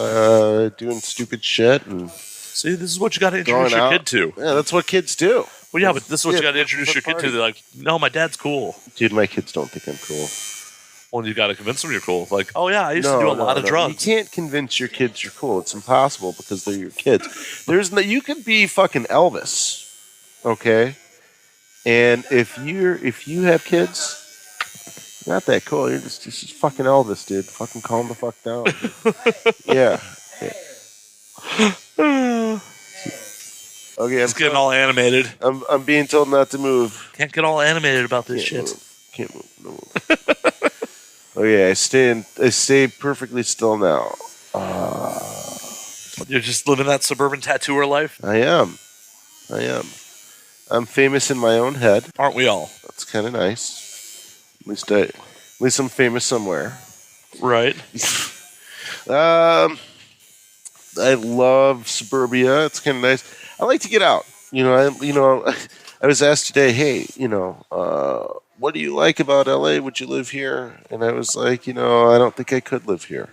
C: doing stupid shit and.
A: See, this is what you got to introduce your kid to.
C: Yeah, that's what kids do.
A: Well, yeah, but this is what you got to introduce your kid to. They're like, no, my dad's cool.
C: Dude, my kids don't think I'm cool.
A: Well, you got to convince them you're cool. Oh yeah, I used to do a lot of drugs.
C: You can't convince your kids you're cool. It's impossible because they're your kids. You could be fucking Elvis, okay? And if you have kids, you're not that cool. You're just fucking Elvis, dude. Fucking calm the fuck down. Yeah. Okay, I'm
A: getting all animated.
C: I'm being told not to move.
A: Can't get all animated about this shit.
C: Can't move. No move. Okay, I stay perfectly still now.
A: You're just living that suburban tattooer life?
C: I am. I'm famous in my own head.
A: Aren't we all?
C: That's kind of nice. At least I'm famous somewhere.
A: Right.
C: I love suburbia. It's kind of nice. I like to get out. I was asked today, hey, what do you like about LA? Would you live here? And I was like, I don't think I could live here.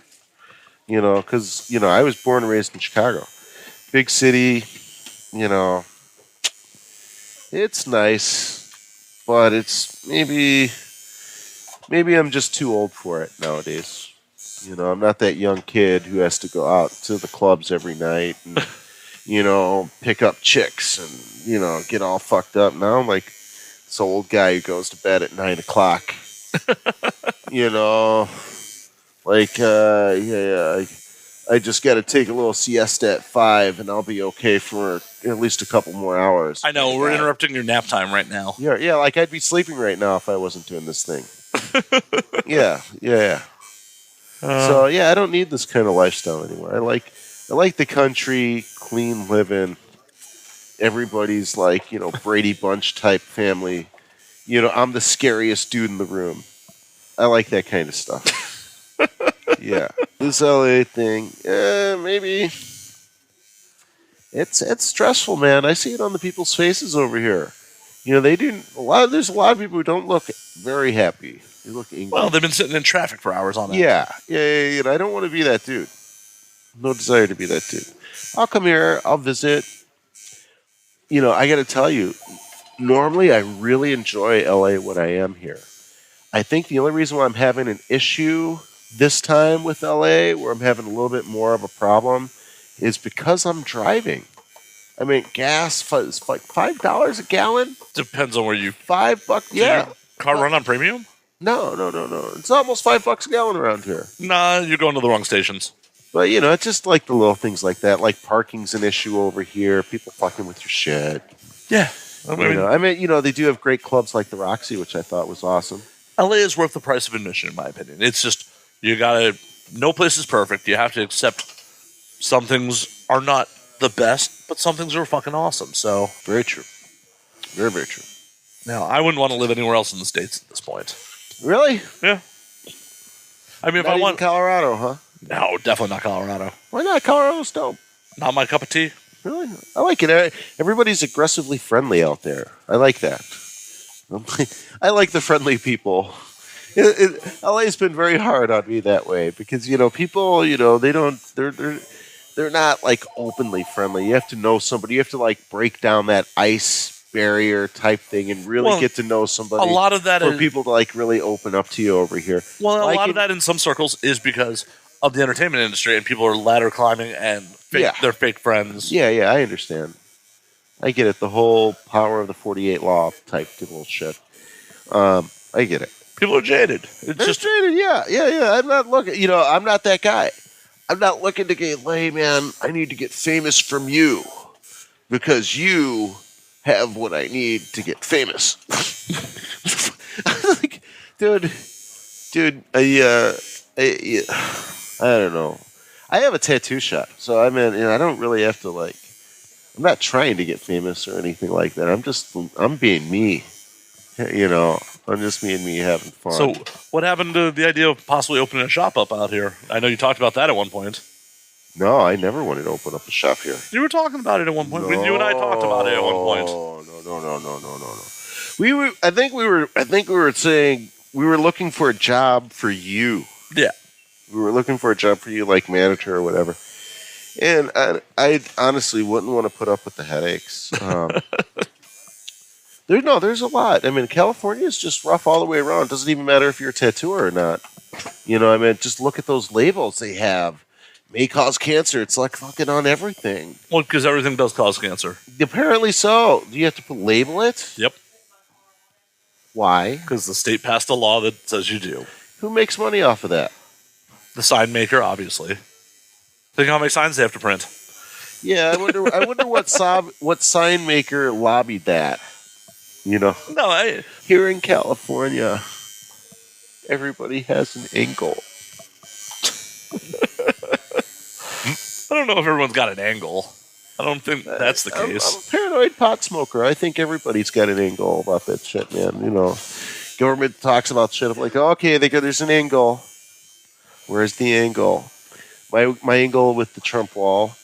C: Because, I was born and raised in Chicago. Big city, it's nice, but it's maybe I'm just too old for it nowadays. I'm not that young kid who has to go out to the clubs every night and, pick up chicks and, get all fucked up. Now I'm like this old guy who goes to bed at 9 o'clock. I just got to take a little siesta at 5 and I'll be okay for at least a couple more hours.
A: I know, we're interrupting your nap time right now.
C: Yeah, I'd be sleeping right now if I wasn't doing this thing. Yeah. So, I don't need this kind of lifestyle anymore. I like the country, clean living. Everybody's Brady Bunch type family. I'm the scariest dude in the room. I like that kind of stuff. Yeah. This LA thing, maybe. It's stressful, man. I see it on the people's faces over here. There's a lot of people who don't look very happy. They look angry.
A: Well, they've been sitting in traffic for hours on end.
C: Yeah. I don't want to be that dude. No desire to be that dude. I'll come here. I'll visit. You know, I got to tell you, normally I really enjoy LA when I am here. I think the only reason why I'm having an issue this time with LA, where I'm having a little bit more of a problem, is because I'm driving. I mean, gas is like $5 a gallon.
A: Depends on where you.
C: $5,
A: Did
C: yeah.
A: your car run on premium?
C: No. It's almost $5 a gallon around here.
A: Nah, you're going to the wrong stations.
C: But, you know, it's just like the little things like that. Like parking's an issue over here. People fucking with your shit.
A: Yeah.
C: I mean, you know, they do have great clubs like the Roxy, which I thought was awesome.
A: LA is worth the price of admission, in my opinion. It's just, you gotta, no place is perfect. You have to accept some things are not the best, but some things are fucking awesome. So,
C: Very true. Very, very true.
A: now, I wouldn't want to live anywhere else in the States at this point.
C: Really?
A: Yeah. I mean, if
C: Not
A: I
C: even
A: want.
C: Colorado, huh?
A: No, definitely not Colorado.
C: Why not? Colorado's dope.
A: Not my cup of tea.
C: Really? I like it. Everybody's aggressively friendly out there. I like that. I like the friendly people. LA's been very hard on me that way because, you know, people, you know, they're not like openly friendly. You have to know somebody. You have to like break down that ice barrier type thing and really get to know somebody.
A: A lot of that
C: for
A: is
C: people to like really open up to you over here.
A: Well,
C: Like
A: a lot of that in some circles is because of the entertainment industry, and people are ladder climbing and they're fake friends.
C: Yeah, I understand. I get it. The whole power of the 48 law type bullshit. I get it.
A: People are jaded. It's
C: They're
A: just
C: jaded, yeah. I'm not looking, you know, I'm not that guy. I'm not looking to get, hey, man, I need to get famous from you because you have what I need to get famous. Like, dude, I don't know. I have a tattoo shop, so I mean, you know, I don't really have to like. I'm not trying to get famous or anything like that. I'm being me. You know, I'm just being me having fun.
A: So, what happened to the idea of possibly opening a shop up out here? I know you talked about that at one point.
C: No, I never wanted to open up a shop here.
A: You were talking about it at one point. You and I talked about it at one point.
C: No. I think we were saying we were looking for a job for you.
A: Yeah.
C: We were looking for a job for you, like manager or whatever. And I honestly wouldn't want to put up with the headaches. There's a lot. I mean, California is just rough all the way around. It doesn't even matter if you're a tattooer or not. You know, I mean, just look at those labels they have. May cause cancer. It's like fucking on everything.
A: Well, because everything does cause cancer.
C: Apparently so. Do you have to label it?
A: Yep.
C: Why?
A: Because the state passed a law that says you do.
C: Who makes money off of that?
A: The sign maker, obviously. Think how many signs they have to print.
C: Yeah, I wonder what sign maker lobbied that. You know,
A: No,
C: here in California, everybody has an angle.
A: I don't know if everyone's got an angle. I don't think that's the case.
C: I'm a paranoid pot smoker. I think everybody's got an angle about that shit, man. You know, government talks about shit. I'm like, okay, there's an angle. Where's the angle? My angle with the Trump wall,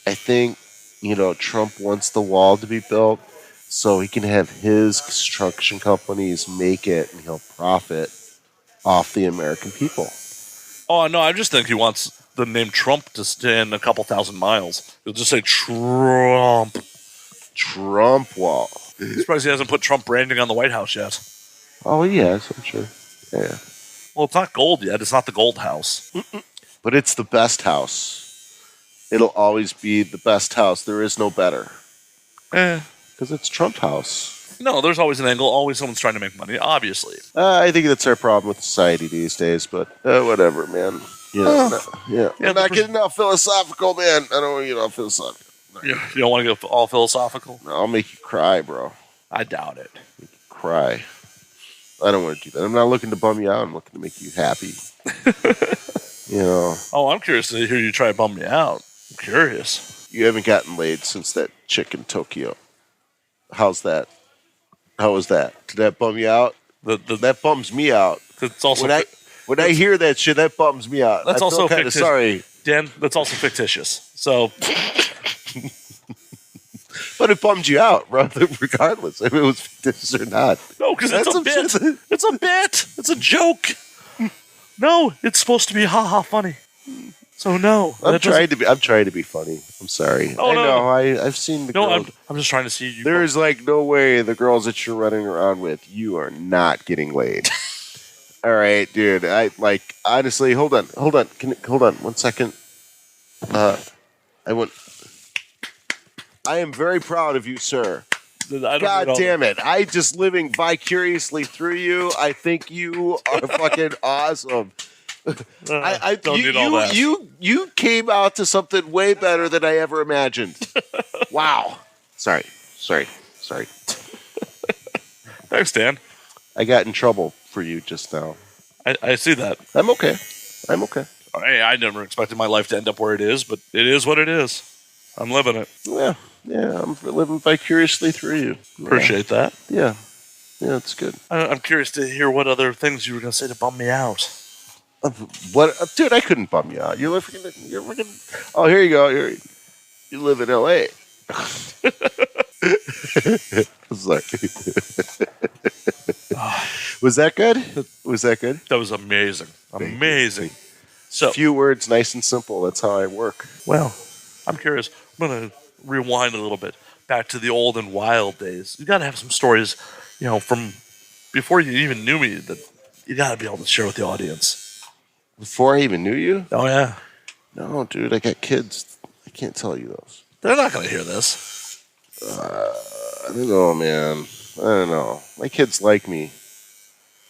C: I think, you know, Trump wants the wall to be built so he can have his construction companies make it and he'll profit off the American people.
A: Oh, no, I just think he wants the name Trump to stand a couple thousand miles. He'll just say Trump.
C: Trump wall.
A: I'm surprised he hasn't put Trump branding on the White House yet.
C: Oh, yes, I'm sure. Yeah.
A: Well, it's not gold yet. It's not the gold house.
C: But it's the best house. It'll always be the best house. There is no better. Because it's Trump house.
A: No, there's always an angle. Always someone's trying to make money, obviously.
C: I think that's our problem with society these days, but whatever, man. I'm not getting all philosophical, man. I don't want to get all philosophical.
A: You don't want to go all philosophical?
C: No, I'll make you cry, bro.
A: I doubt it.
C: Make you cry. I don't want to do that. I'm not looking to bum you out. I'm looking to make you happy. You know.
A: Oh, I'm curious to hear you try to bum me out. I'm curious.
C: You haven't gotten laid since that chick in Tokyo. How's that? How was that? Did that bum you out? That bums me out.
A: It's also
C: when I hear that shit, that bums me out.
A: That's
C: I
A: also
C: feel kind of sorry.
A: Dan, that's also fictitious. So,
C: but it bummed you out, bro. Regardless, if it was fictitious or not.
A: No, because it's a bit. It's a bit. It's a joke. No, it's supposed to be ha-ha funny. So no.
C: I'm trying to be funny. I'm sorry.
A: Oh,
C: I
A: no.
C: know. I've seen the
A: No,
C: girls.
A: I'm just trying to see you.
C: There's like no way the girls that you're running around with, you are not getting laid. All right, dude. I like honestly. Hold on. Hold on 1 second. I am very proud of you, sir. God damn it! I just living vicariously through you. I think you are fucking awesome. I
A: don't need all that.
C: You came out to something way better than I ever imagined. Wow. Sorry.
A: Thanks, Dan.
C: I got in trouble for you just now.
A: I see that.
C: I'm okay.
A: Hey, I never expected my life to end up where it is, but it is what it is. I'm living it.
C: Yeah, I'm living vicariously through you.
A: Appreciate that.
C: Yeah, it's good.
A: I'm curious to hear what other things you were going to say to bum me out.
C: What, dude? I couldn't bum you out. You're freaking. Oh, here you go. You live in L.A. Sorry. Was that good?
A: That was amazing. Amazing. So,
C: few words, nice and simple. That's how I work.
A: Well, I'm curious. I'm going to rewind a little bit back to the old and wild days. You got to have some stories, from before you even knew me that you got to be able to share with the audience.
C: Before I even knew you?
A: Oh, yeah.
C: No, dude, I got kids. I can't tell you those.
A: They're not going to hear this.
C: I don't know, man. I don't know. My kids like me.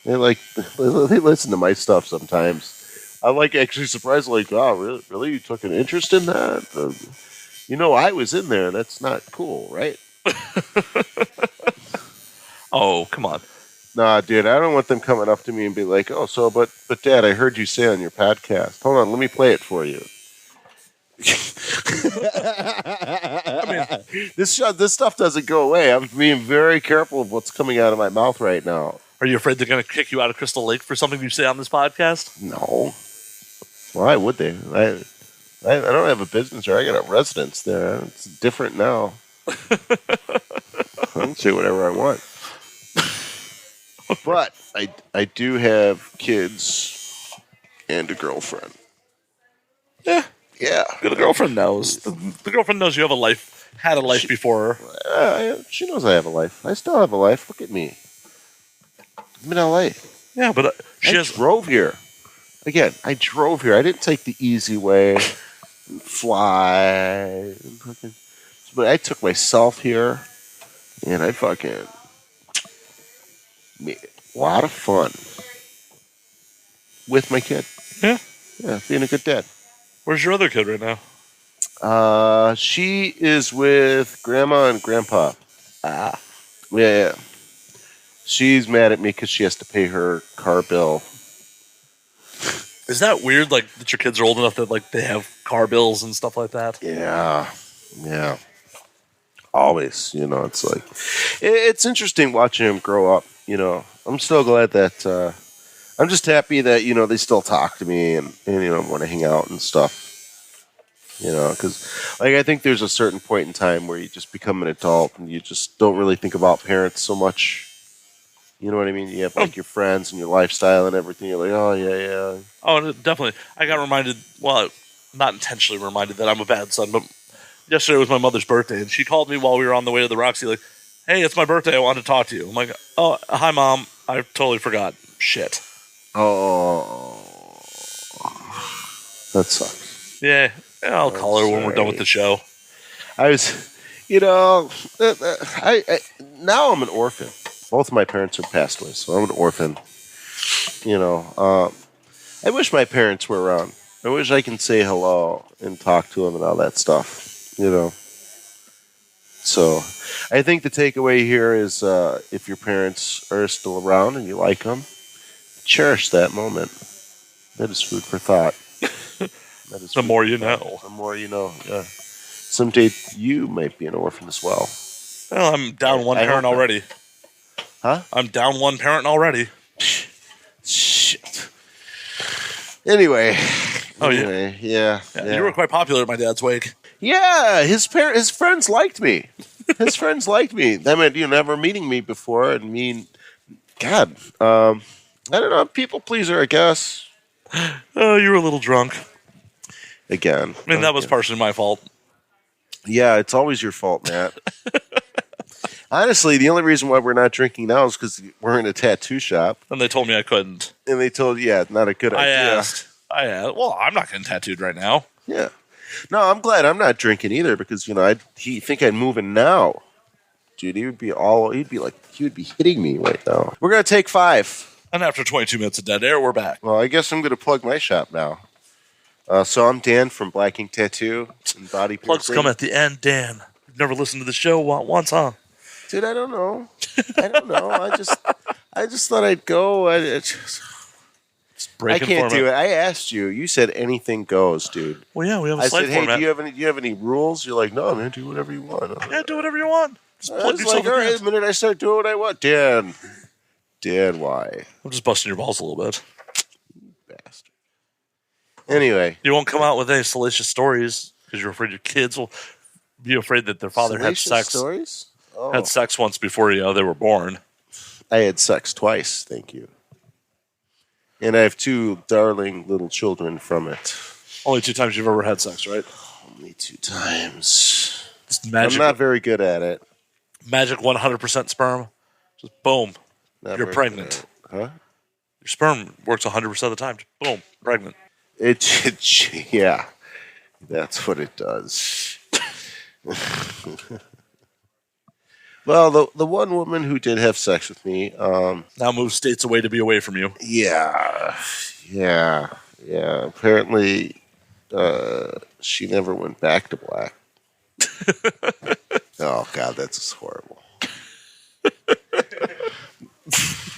C: They listen to my stuff sometimes. I'm actually surprised, oh, really? You took an interest in that? I was in there. That's not cool, right?
A: Oh, come on.
C: Nah, dude, I don't want them coming up to me and be like, oh, so, but Dad, I heard you say on your podcast. Hold on, let me play it for you. This stuff doesn't go away. I'm being very careful of what's coming out of my mouth right now.
A: Are you afraid they're going to kick you out of Crystal Lake for something you say on this podcast?
C: No. Why would they? I don't have a business there. I got a residence there. It's different now. I can say whatever I want. But I do have kids and a girlfriend.
A: Yeah.
C: Yeah.
A: The girlfriend knows. The girlfriend knows you have had a life before her.
C: She knows I have a life. I still have a life. Look at me. I'm in L.A.
A: Yeah, but
C: I drove here. Again, I drove here. I didn't take the easy way and fly. But I took myself here, and I fucking made a lot of fun with my kid.
A: Yeah.
C: Yeah, being a good dad.
A: Where's your other kid right now?
C: She is with Grandma and Grandpa.
A: Ah.
C: Yeah. She's mad at me because she has to pay her car bill.
A: Is that weird, that your kids are old enough that, they have car bills and stuff like that?
C: Yeah. Always, it's it's interesting watching them grow up, I'm still glad that, I'm just happy that, they still talk to me and want to hang out and stuff. Because, I think there's a certain point in time where you just become an adult and you just don't really think about parents so much. You know what I mean? You have, your friends and your lifestyle and everything. You're like, oh, yeah.
A: Oh, definitely. I got reminded, not intentionally reminded that I'm a bad son, but yesterday was my mother's birthday, and she called me while we were on the way to the Roxy, hey, it's my birthday, I wanted to talk to you. I'm like, oh, hi, Mom. I totally forgot. Shit.
C: Oh. That sucks.
A: Yeah, I'll call her when we're done with the show.
C: I was, I now I'm an orphan. Both of my parents have passed away, so I'm an orphan. I wish my parents were around. I wish I can say hello and talk to them and all that stuff. So I think the takeaway here is if your parents are still around and you like them, cherish that moment. That is food for thought.
A: The more you know.
C: The more you know, yeah. Someday you might be an orphan as well.
A: Well, I'm down one parent already.
C: Huh?
A: I'm down one parent already.
C: Shit. Anyway. Yeah.
A: You were quite popular at my dad's wake.
C: Yeah, his friends liked me. His friends liked me. I mean, never meeting me before, and God, I don't know, people pleaser, I guess.
A: Oh, you were a little drunk.
C: again.
A: I mean, that was partially my fault.
C: Yeah, it's always your fault, Matt. Honestly, the only reason why we're not drinking now is because we're in a tattoo shop.
A: And they told me I couldn't.
C: And they told, not a good idea.
A: I asked. Well, I'm not getting tattooed right now.
C: Yeah. No, I'm glad I'm not drinking either because, he'd think I'd move in now. Dude, he would be hitting me right now. We're going to take 5.
A: And after 22 minutes of dead air, we're back.
C: Well, I guess I'm going to plug my shop now. So I'm Dan from Black Ink Tattoo and Body Piercing.
A: Plugs come at the end, Dan. You've never listened to the show once, huh?
C: Dude, I don't know. I just thought I'd go. I can't do it. I asked you. You said anything goes, dude.
A: Well, yeah, we have a
C: I
A: slight
C: said, hey,
A: format.
C: do you have any rules? You're like, no, man, do whatever you want.
A: Yeah, do whatever you want. Just
C: I
A: plug
C: was
A: yourself
C: like, all right,
A: in.
C: the minute I start doing what I want, Dan, why?
A: I'm just busting your balls a little bit.
C: Bastard. Anyway.
A: You won't come out with any salacious stories because you're afraid your kids will be afraid that their father had sex.
C: Stories? Oh.
A: Had sex once before they were born.
C: I had sex twice, thank you. And I have 2 darling little children from it.
A: Only 2 times you've ever had sex, right?
C: Only 2 times.
A: It's magic.
C: I'm not very good at it.
A: Magic 100% sperm. Just boom.
C: Not
A: You're
C: very
A: pregnant.
C: good at it. Huh?
A: Your sperm works 100% of the time. Just boom. Pregnant.
C: Yeah. That's what it does. Well, the one woman who did have sex with me,
A: now moves states away to be away from you.
C: Yeah. Apparently, she never went back to black. Oh God, that's just horrible.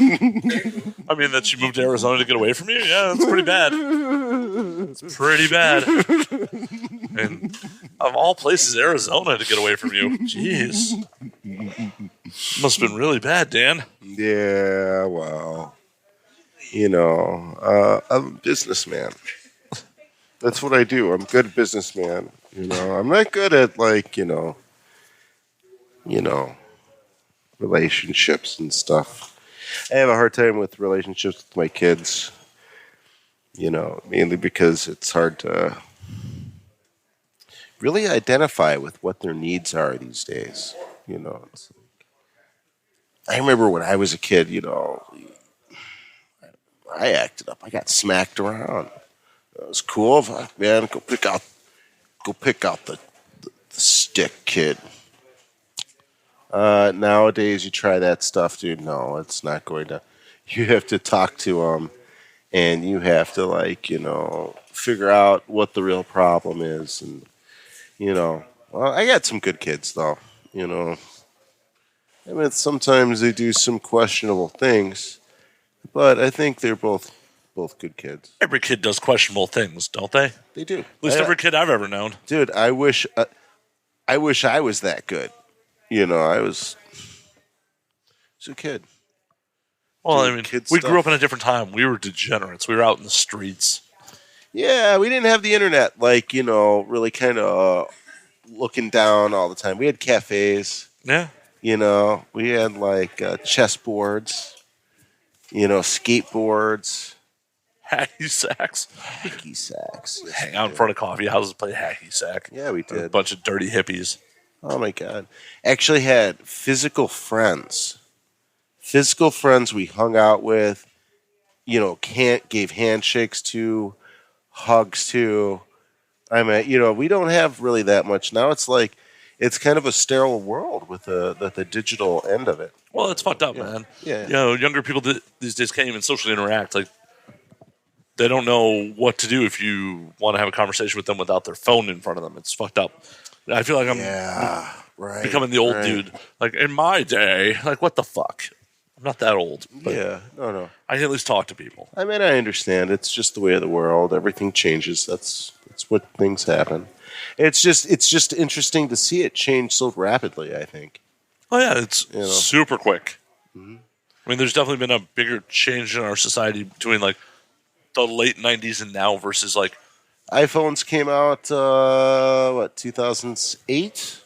A: I mean, that she moved to Arizona to get away from you? Yeah, that's pretty bad. It's pretty bad. And of all places, Arizona to get away from you. Jeez. Must have been really bad, Dan.
C: Yeah, well, I'm a businessman. That's what I do. I'm a good businessman. I'm not good at relationships and stuff. I have a hard time with relationships with my kids. Mainly because it's hard to really identify with what their needs are these days. I remember when I was a kid, I acted up. I got smacked around. It was cool. Man, go pick out the stick, kid. Nowadays, you try that stuff, dude. No, it's not going to. You have to talk to them, and you have to figure out what the real problem is, and well, I got some good kids though. I mean, sometimes they do some questionable things, but I think they're both good kids.
A: Every kid does questionable things, don't they?
C: They do.
A: At least every kid I've ever known.
C: Dude, I wish I was that good. I was a kid.
A: Well,
C: Dude,
A: I mean,
C: kid
A: we
C: stuff.
A: grew up in a different time. We were degenerates. We were out in the streets.
C: Yeah, we didn't have the internet, really kind of looking down all the time. We had cafes.
A: Yeah.
C: We had chessboards, skateboards.
A: Hacky sacks.
C: Hacky sacks. Yes,
A: Hang out in front of coffee houses, play hacky sack.
C: Yeah, we did.
A: A bunch of dirty hippies.
C: Oh, my God. Actually had physical friends. Physical friends we hung out with, gave handshakes to, hugs to. I mean, we don't have really that much. Now it's kind of a sterile world with the digital end of it.
A: Well, it's fucked up, man.
C: Yeah.
A: Younger people these days can't even socially interact. They don't know what to do if you want to have a conversation with them without their phone in front of them. It's fucked up. I feel like I'm becoming the old dude. In my day, what the fuck? I'm not that old. But
C: yeah, no.
A: I can at least talk to people.
C: I mean, I understand. It's just the way of the world. Everything changes. That's what things happen. It's just interesting to see it change so rapidly, I think.
A: Oh, yeah, it's super quick.
C: Mm-hmm.
A: I mean, there's definitely been a bigger change in our society between, the late 90s and now versus,
C: iPhones came out, 2008?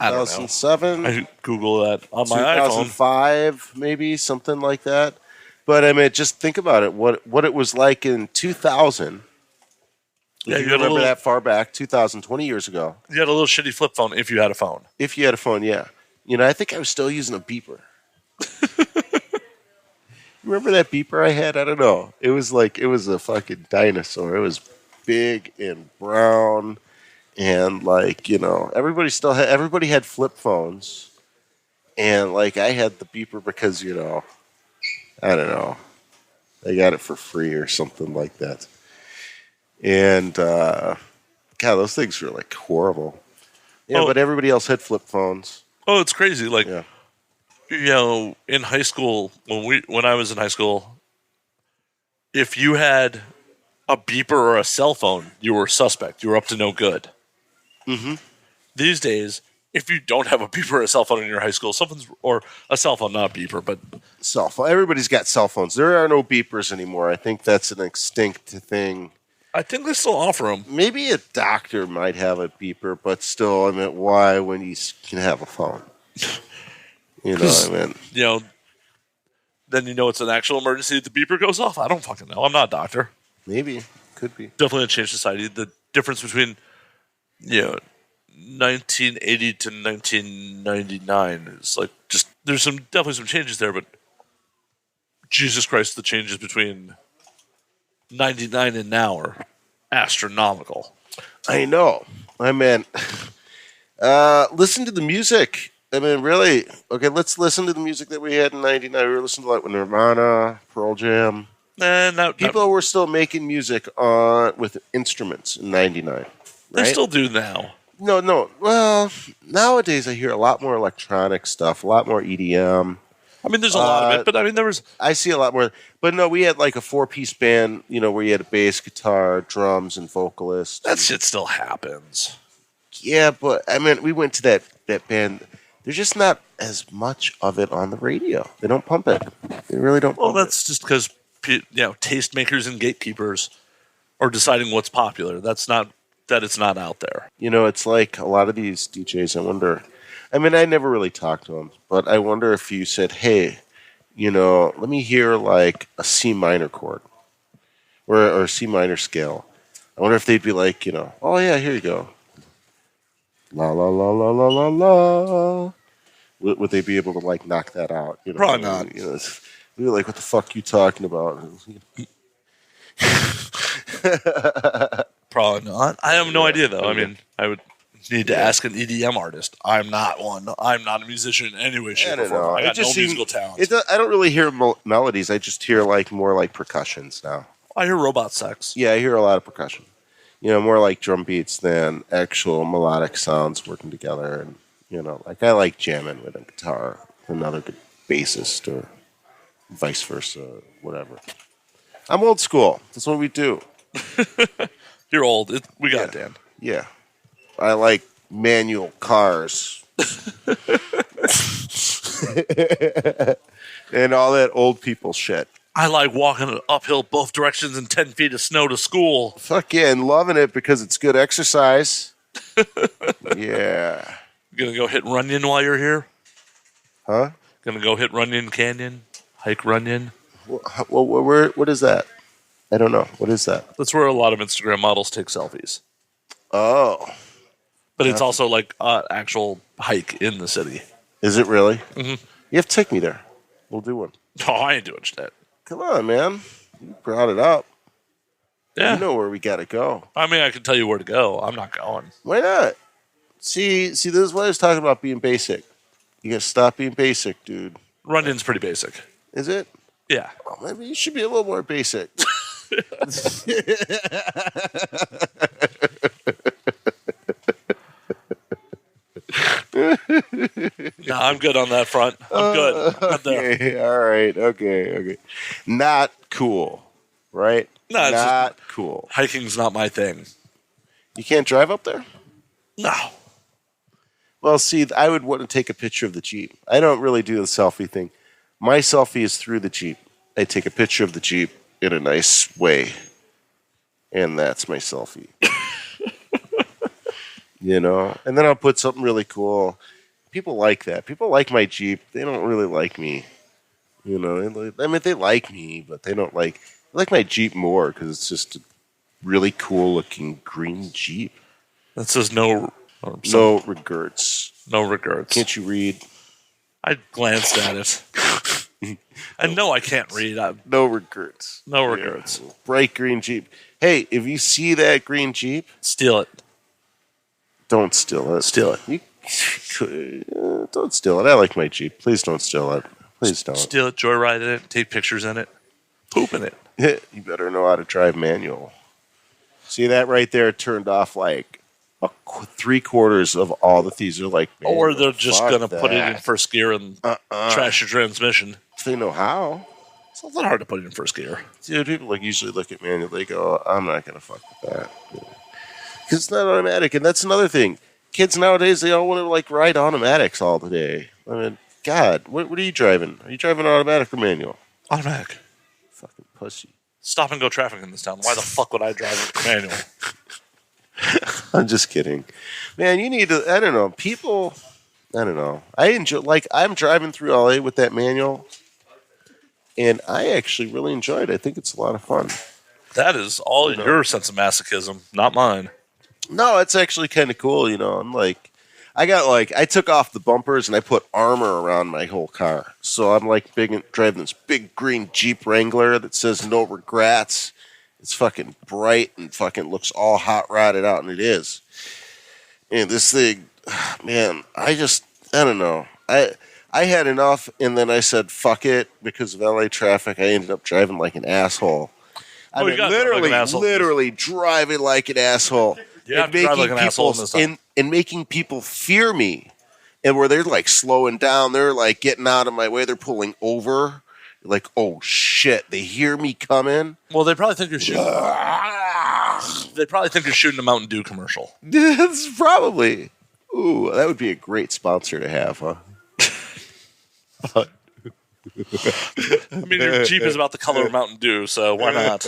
A: I don't know.
C: 2007?
A: I Google that on my iPhone.
C: 2005, maybe, something like that. But, I mean, just think about it. What it was like in 2000
A: Yeah,
C: If you remember that far back, 2020 years ago.
A: You had a little shitty flip phone if you had a phone.
C: If you had a phone, yeah. I think I was still using a beeper. Remember that beeper I had? I don't know. It was a fucking dinosaur. It was big and brown, and everybody had flip phones, and I had the beeper because I don't know, I got it for free or something like that. And God, those things were horrible. Yeah, but everybody else had flip phones.
A: Oh, it's crazy.
C: Yeah.
A: In high school, when I was in high school, if you had a beeper or a cell phone, you were suspect. You were up to no good.
C: Mm-hmm.
A: These days, if you don't have a beeper or a cell phone in your high school, or a cell phone, not a beeper, but
C: cell phone. Everybody's got cell phones. There are no beepers anymore. I think that's an extinct thing.
A: I think they still offer them.
C: Maybe a doctor might have a beeper, but still, I mean, why when you can have a phone? You know what I mean?
A: Then it's an actual emergency that the beeper goes off. I don't fucking know. I'm not a doctor.
C: Maybe. Could be.
A: Definitely a change society. The difference between 1980 to 1999 is there's definitely some changes there, but Jesus Christ, the changes between 99 and now are astronomical.
C: I know. I mean, listen to the music. I mean, really. Okay, let's listen to the music that we had in 99. We were listening to Nirvana, Pearl Jam. People were still making music with instruments in 99. Right?
A: They still do now.
C: No. Well, nowadays I hear a lot more electronic stuff, a lot more EDM.
A: I mean, there's a lot of it, but I mean,
C: I see a lot more. But no, we had a 4-piece band, where you had a bass, guitar, drums, and vocalist.
A: That shit still happens.
C: Yeah, but I mean, we went to that band. There's just not as much of it on the radio. They don't pump it. They really don't.
A: Well, that's just because tastemakers and gatekeepers are deciding what's popular. That's not that it's not out there.
C: It's like a lot of these DJs. I wonder. I mean, I never really talked to them, but I wonder if you said, "Hey, let me hear a C minor chord or a C minor scale." I wonder if they'd be like, "Oh yeah, here you go." La la la la la la la. Would they be able to knock that out?
A: Probably not.
C: We were like, what the fuck you talking about?
A: Probably not. I have no idea though. I mean, I would need to ask an EDM artist. I'm not one. I'm not a musician in any way, shape, or form. I got no musical talent.
C: I don't really hear melodies. I just hear more like percussions now.
A: I hear robot sex.
C: Yeah, I hear a lot of percussion. More like drum beats than actual melodic sounds working together. And, I like jamming with a guitar, another good bassist, or vice versa, whatever. I'm old school. That's what we do.
A: You're old. We got it, Dan.
C: Yeah. I like manual cars. And all that old people shit.
A: I like walking uphill both directions in 10 feet of snow to school.
C: Fuck yeah, and loving it because it's good exercise. Yeah.
A: You gonna go hit Runyon while you're here?
C: Huh?
A: Gonna go hit Runyon Canyon? Hike Runyon?
C: Well, what is that? I don't know. What is that?
A: That's where a lot of Instagram models take selfies.
C: Oh.
A: But it's also an actual hike in the city.
C: Is it really?
A: Mm-hmm.
C: You have to take me there. We'll do one.
A: Oh, I ain't doing shit.
C: Come on, man. You brought it up.
A: Yeah.
C: You know where we got to go.
A: I mean, I can tell you where to go. I'm not going.
C: Why not? See, this is what I was talking about being basic. You got to stop being basic, dude.
A: Runyon's pretty basic.
C: Is it?
A: Yeah.
C: Oh, maybe you should be a little more basic.
A: No, I'm good on that front. I'm good. I'm there.
C: Okay, all right. Okay. Not cool, right?
A: No, it's
C: not cool.
A: Hiking's not my thing.
C: You can't drive up there?
A: No.
C: Well, see, I would want to take a picture of the Jeep. I don't really do the selfie thing. My selfie is through the Jeep. I take a picture of the Jeep in a nice way, and that's my selfie. And then I'll put something really cool. People like that. People like my Jeep. They don't really like me. I mean, they like me, but they don't like my Jeep more because it's just really cool looking green Jeep.
A: That says no
C: regrets.
A: No regrets.
C: Can't you read?
A: I glanced at it. And no, I can't read.
C: No regrets.
A: No regrets.
C: Yeah. Bright green Jeep. Hey, if you see that green Jeep,
A: steal it.
C: Don't steal it.
A: Steal it.
C: Don't steal it. I like my Jeep. Please don't steal it. Please don't.
A: Steal it, joyride in it, take pictures in it, poop in it.
C: You better know how to drive manual. See that right there turned off like 3/4 of all the thieves are like,
A: or they're just going to
C: that.
A: put it in first gear and trash your transmission.
C: If they know how.
A: It's not that hard to put it in first gear.
C: Dude, people usually look at manual, they go, I'm not going to fuck with that. Because it's not automatic, and that's another thing. Kids nowadays, they all want to ride automatics all the day. I mean, God, what are you driving? Are you driving automatic or manual?
A: Automatic.
C: Fucking pussy.
A: Stop and go traffic in this town. Why the fuck would I drive a manual?
C: I'm just kidding. Man, you need to, I don't know, people, I don't know. I enjoy, I'm driving through LA with that manual, and I actually really enjoy it. I think it's a lot of fun.
A: That is all your sense of masochism, not mine.
C: No, it's actually kind of cool, I'm I took off the bumpers and I put armor around my whole car. So I'm driving this big green Jeep Wrangler that says no regrets. It's fucking bright and fucking looks all hot rodded out, and it is. And this thing, man, I don't know. I had enough, and then I said, fuck it, because of LA traffic, I ended up driving like an asshole. I mean, literally driving like an asshole.
A: Yeah,
C: and making people fear me. And where they're slowing down, they're getting out of my way, they're pulling over. Like, oh shit, they hear me coming.
A: Well, they probably think you're shooting. They probably think you're shooting a Mountain Dew commercial.
C: That's probably. Ooh, that would be a great sponsor to have, huh?
A: I mean, your Jeep is about the color of Mountain Dew, so why not?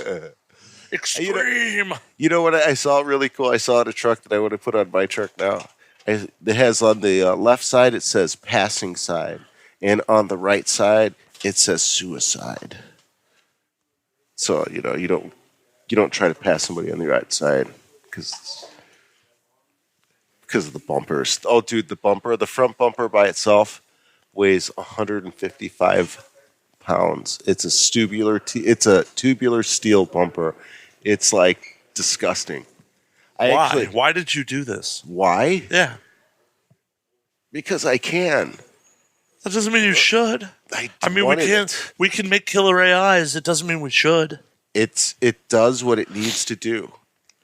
A: Extreme.
C: You know what I saw really cool? I saw in a truck that I would have put on my truck now. It has on the left side, it says passing side. And on the right side, it says suicide. So, you don't try to pass somebody on the right side because of the bumpers. Oh, dude, the front bumper by itself weighs 155 pounds. It's a tubular steel bumper. It's disgusting.
A: Why did you do this?
C: Why?
A: Yeah.
C: Because I can.
A: That doesn't mean you should. I mean, we can make killer AIs. It doesn't mean we should.
C: It does what it needs to do.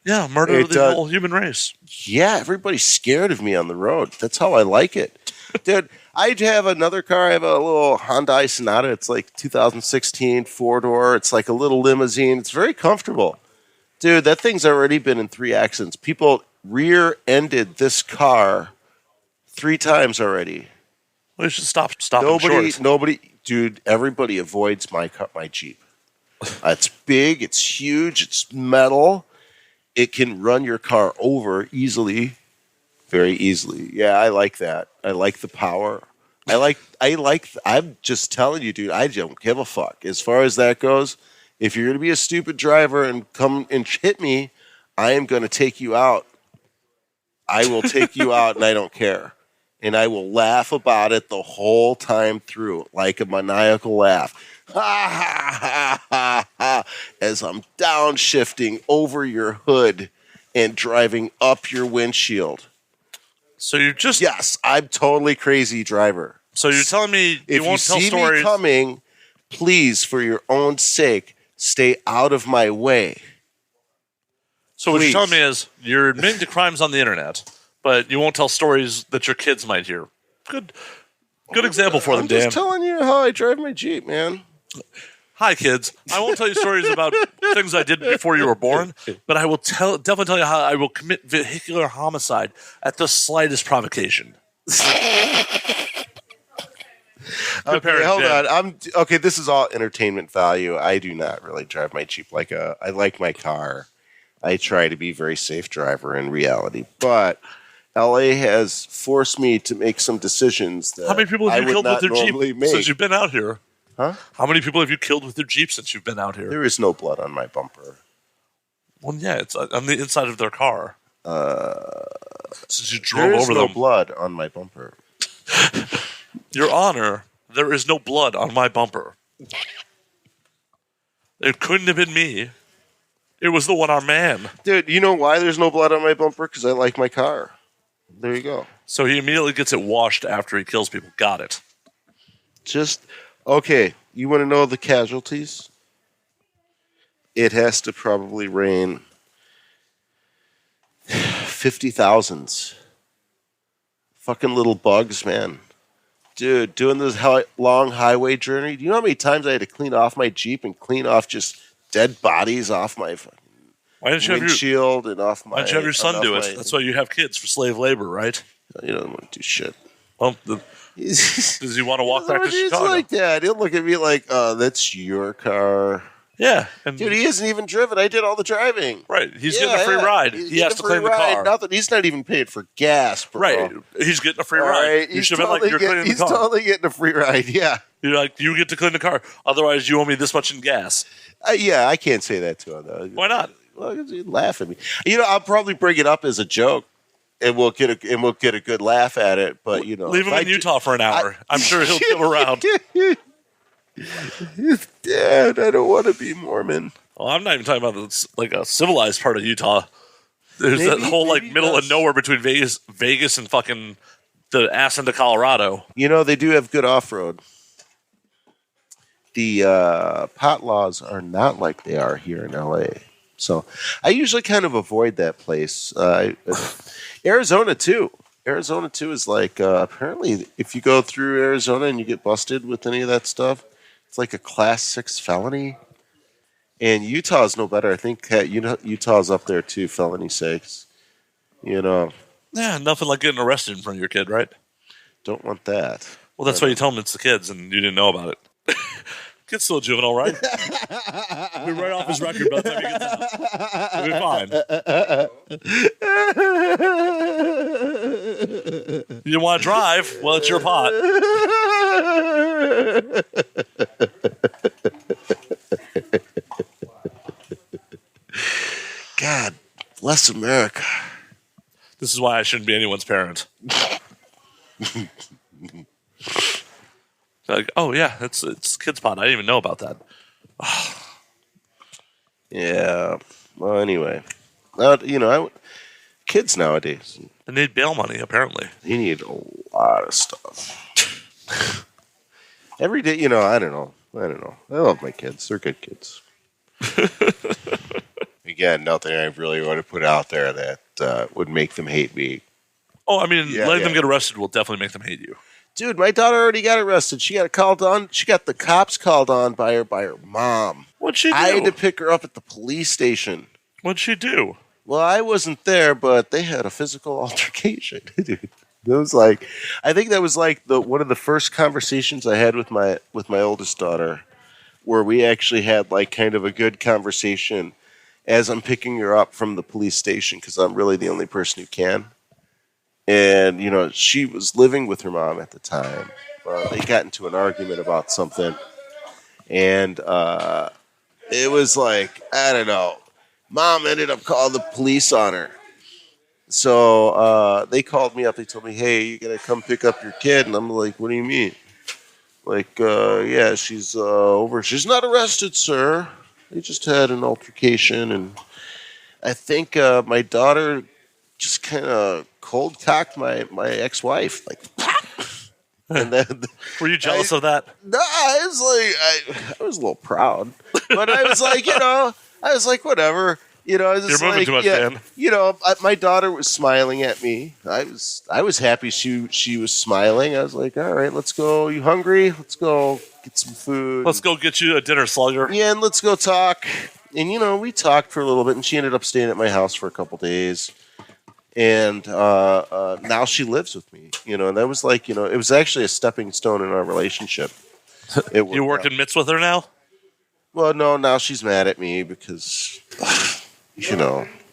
A: Yeah, murder the whole human race.
C: Yeah, everybody's scared of me on the road. That's how I like it. Dude, I have another car. I have a little Hyundai Sonata. It's 2016 4-door. It's a little limousine. It's very comfortable. Dude, that thing's already been in 3 accidents. People rear-ended this car 3 times already.
A: Well, you should stop short.
C: Dude, everybody avoids my Jeep. It's big, it's huge, it's metal. It can run your car over easily, very easily. Yeah, I like that. I like the power. I'm just telling you, dude, I don't give a fuck. As far as that goes, if you're going to be a stupid driver and come and hit me, I am going to take you out. I will take you out, and I don't care. And I will laugh about it the whole time through, like a maniacal laugh. Ha, ha, ha, ha, ha, as I'm downshifting over your hood and driving up your windshield.
A: So you're just...
C: Yes, I'm totally crazy driver.
A: So you're telling me you won't tell stories...
C: If you see me coming, please, for your own sake, stay out of my way.
A: So what you're telling me is you're admitting to crimes on the internet, but you won't tell stories that your kids might hear. Good example for them, Dan.
C: I'm just telling you how I drive my Jeep, man.
A: Hi, kids. I won't tell you stories about things I did before you were born, but I will definitely tell you how I will commit vehicular homicide at the slightest provocation.
C: Okay, hold on. This is all entertainment value. I do not really drive my Jeep I like my car. I try to be a very safe driver in reality, but LA has forced me to make some decisions that
A: how many people have you killed with your Jeep since you've been out here?
C: Huh?
A: How many people have you killed with your Jeep since you've been out here?
C: There is no blood on my bumper.
A: Well, yeah, it's on the inside of their car. Since you drove
C: There is
A: over
C: no
A: them.
C: blood on my bumper.
A: Your Honor, there is no blood on my bumper. It couldn't have been me. It was the one-armed man.
C: Dude, you know why there's no blood on my bumper? Because I like my car. There you go.
A: So he immediately gets it washed after he kills people. Got it.
C: Okay, you want to know the casualties? It has to probably rain 50,000s. Fucking little bugs, man. Dude, doing this long highway journey, do you know how many times I had to clean off my Jeep and clean off just dead bodies off my
A: Why didn't you have
C: windshield and off my...
A: Why don't you have your son do it? That's why you have kids, for slave labor, right?
C: You don't want to do shit.
A: Well, does he want to walk back to
C: It's
A: Chicago?
C: like that. He'll look at me like, that's your car.
A: Yeah. And
C: Dude, he hasn't even driven. I did all the driving.
A: right. He's getting a free ride. He has to clean the car.
C: Nothing. He's not even paid for gas, bro.
A: Right. He's getting a free
C: All
A: ride.
C: right.
A: You should have been like, you're cleaning the
C: He's
A: car.
C: totally getting a free ride, yeah.
A: You're like, you get to clean the car. Otherwise, you owe me this much in gas.
C: Yeah, I can't say that to him, though.
A: Why not?
C: Well, he'd laugh at me. I'll probably bring it up as a joke, and we'll get a good laugh at it. But
A: Leave him in Utah for an hour. I'm sure he'll come around.
C: Dad, I don't want to be Mormon.
A: Well, I'm not even talking about like a civilized part of Utah. There's that whole
C: maybe
A: middle of nowhere between Vegas and fucking the ass into Colorado.
C: They do have good off-road. The pot laws are not like they are here in L.A. So I usually kind of avoid that place. Arizona, too. Arizona, too, is like, apparently, if you go through Arizona and you get busted with any of that stuff, it's like a Class 6 felony. And Utah's no better. I think Utah's up there, too, felony sakes.
A: Yeah, nothing like getting arrested in front of your kid, right?
C: Don't want that.
A: Well, that's why you tell them it's the kids and you didn't know about it. Kid's still a juvenile, right? We'll be right off his record by the time he gets out. He'll be fine. You want to drive? Well, it's your pot.
C: God bless America.
A: This is why I shouldn't be anyone's parent. Like, oh yeah, it's kid's pot. I didn't even know about that.
C: Yeah. Well, anyway, kids nowadays,
A: They need bail money, apparently.
C: they need a lot of stuff. Every day, I don't know. I love my kids. They're good kids. Again, nothing I really want to put out there that would make them hate me.
A: Oh, I mean,
C: Yeah,
A: letting
C: yeah.
A: them get arrested will definitely make them hate you.
C: Dude, my daughter already got arrested. She got called on. She got the cops called on by her mom.
A: What'd she do?
C: I had to pick her up at the police station.
A: What'd she do?
C: Well, I wasn't there, but they had a physical altercation. Dude, I think that was like one of the first conversations I had with my oldest daughter, where we actually had like kind of a good conversation as I'm picking her up from the police station because I'm really the only person who can. And she was living with her mom at the time. They got into an argument about something, and it was like, I don't know. Mom ended up calling the police on her. So they called me up. They told me, hey, you got to come pick up your kid. And I'm like, what do you mean? Like, yeah, she's over. She's not arrested, sir. They just had an altercation. And I think my daughter just kind of cold-cocked my ex-wife. Like, and then...
A: Were you jealous of that?
C: No, I was like, I was a little proud. But I was like, I was like, whatever.
A: You're moving too much, Dan.
C: My daughter was smiling at me. I was happy she was smiling. I was like, all right, let's go. You hungry? Let's go get some food.
A: Let's go get you a dinner, slugger.
C: Yeah, and let's go talk. And, we talked for a little bit, and she ended up staying at my house for a couple days. And now she lives with me, and that was like, it was actually a stepping stone in our relationship.
A: You working mitts with her now?
C: Well, no, now she's mad at me because,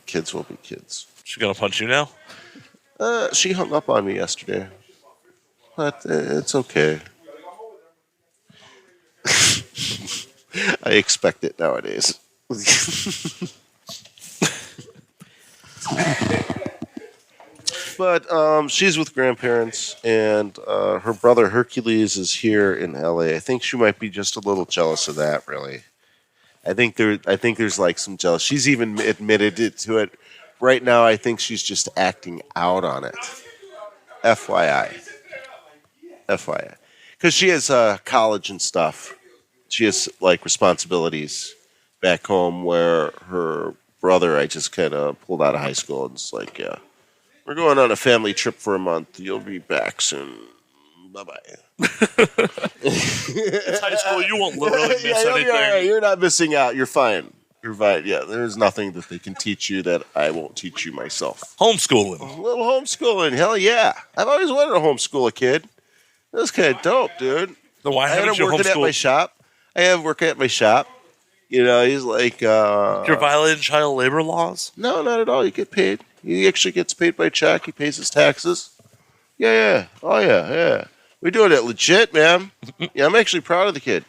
C: kids will be kids.
A: She gonna punch you now?
C: She hung up on me yesterday, but it's okay. I expect it nowadays. But she's with grandparents, and her brother Hercules is here in LA. I think she might be just a little jealous of that, really. I think there's like some jealous. She's even admitted to it. Right now, I think she's just acting out on it. FYI. Because she has college and stuff. She has like responsibilities back home where her brother, I just kind of pulled out of high school and it's like, yeah, we're going on a family trip for a month. You'll be back soon. Bye-bye.
A: It's high school. You won't really miss anything.
C: Right. You're not missing out. You're fine. You're fine. Yeah, there's nothing that they can teach you that I won't teach you myself.
A: Homeschooling.
C: A little homeschooling. Hell yeah. I've always wanted to homeschool a kid. That's kind of dope, dude.
A: Then why haven't you
C: working at my
A: homeschooled?
C: shop. I have working at my shop. You know, he's like...
A: You're violating child labor laws?
C: No, not at all. You get paid. He actually gets paid by check. He pays his taxes. Yeah. Oh, yeah. We're doing it legit, man. Yeah, I'm actually proud of the kid.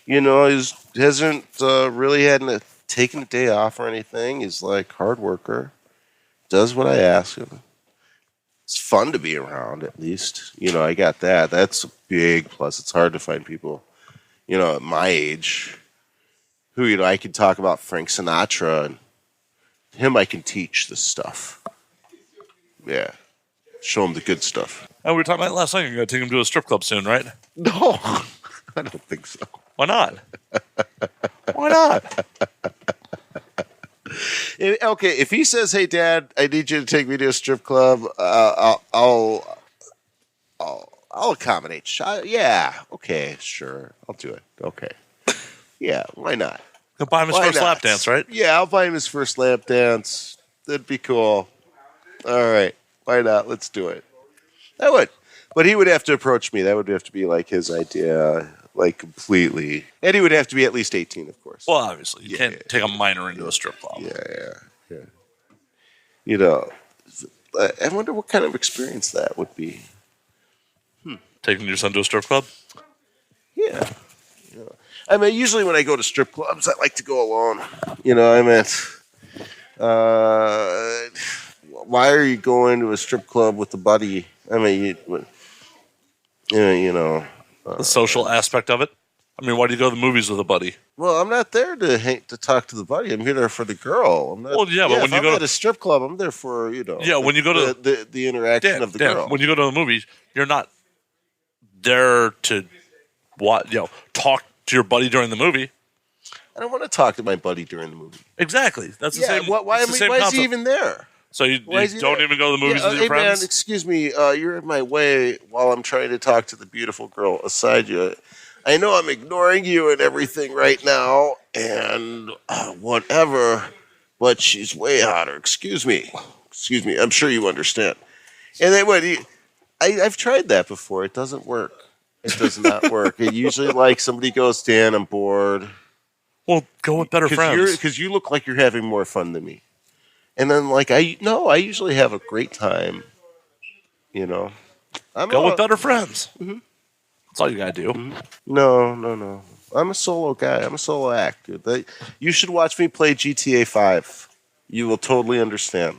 C: You know, he hasn't really taken a day off or anything. He's like hard worker. Does what I ask him. It's fun to be around, at least. You know, I got that. That's a big plus. It's hard to find people, you know, at my age who, you know, I can talk about Frank Sinatra and him I can teach this stuff. Yeah. Show him the good stuff.
A: And we were talking about it last night. You're going to take him to a strip club soon, right?
C: No, I don't think so.
A: Why not? Why not?
C: Okay, if he says, "Hey, Dad, I need you to take me to a strip club," I'll accommodate. Yeah, okay, sure, I'll do it. Okay, yeah, why not?
A: Go buy him his first lap dance, right?
C: Yeah, I'll buy him his first lap dance. That'd be cool. All right, why not? Let's do it. I would, but he would have to approach me. That would have to be like his idea, like completely, and he would have to be at least 18, of course.
A: Well, obviously, you can't take a minor into a strip club.
C: Yeah. You know, I wonder what kind of experience that would be.
A: Taking your son to a strip club?
C: Yeah. I mean, usually when I go to strip clubs, I like to go alone. You know, I mean, why are you going to a strip club with a buddy? I mean, you know.
A: The social aspect of it? I mean, why do you go to the movies with a buddy?
C: Well, I'm not there to talk to the buddy. I'm here for the girl. I'm not,
A: Well, yeah, but when
C: if
A: you
C: I'm
A: go
C: at a strip club, I'm there for, you know.
A: Yeah, when you go to
C: the interaction of the girl.
A: When you go to the movies, you're not there to talk to your buddy during the movie.
C: I don't want to talk to my buddy during the movie.
A: Exactly. That's the same.
C: Why
A: it's the same
C: is he
A: concept.
C: even there?
A: So you don't even go to the movies with your
C: hey,
A: friends?
C: man, excuse me. You're in my way while I'm trying to talk to the beautiful girl aside you. I know I'm ignoring you and everything right now, and whatever, but she's way hotter. Excuse me. I'm sure you understand. And then I've tried that before. It doesn't work. It does not work. It usually like somebody goes, Dan, I'm bored.
A: Well, go with better friends.
C: Because you look like you're having more fun than me. And then, like, I usually have a great time. You know,
A: Go with better friends.
C: Mm-hmm.
A: That's all you gotta do.
C: Mm-hmm. No. I'm a solo guy. I'm a solo act, dude. You should watch me play GTA 5. You will totally understand.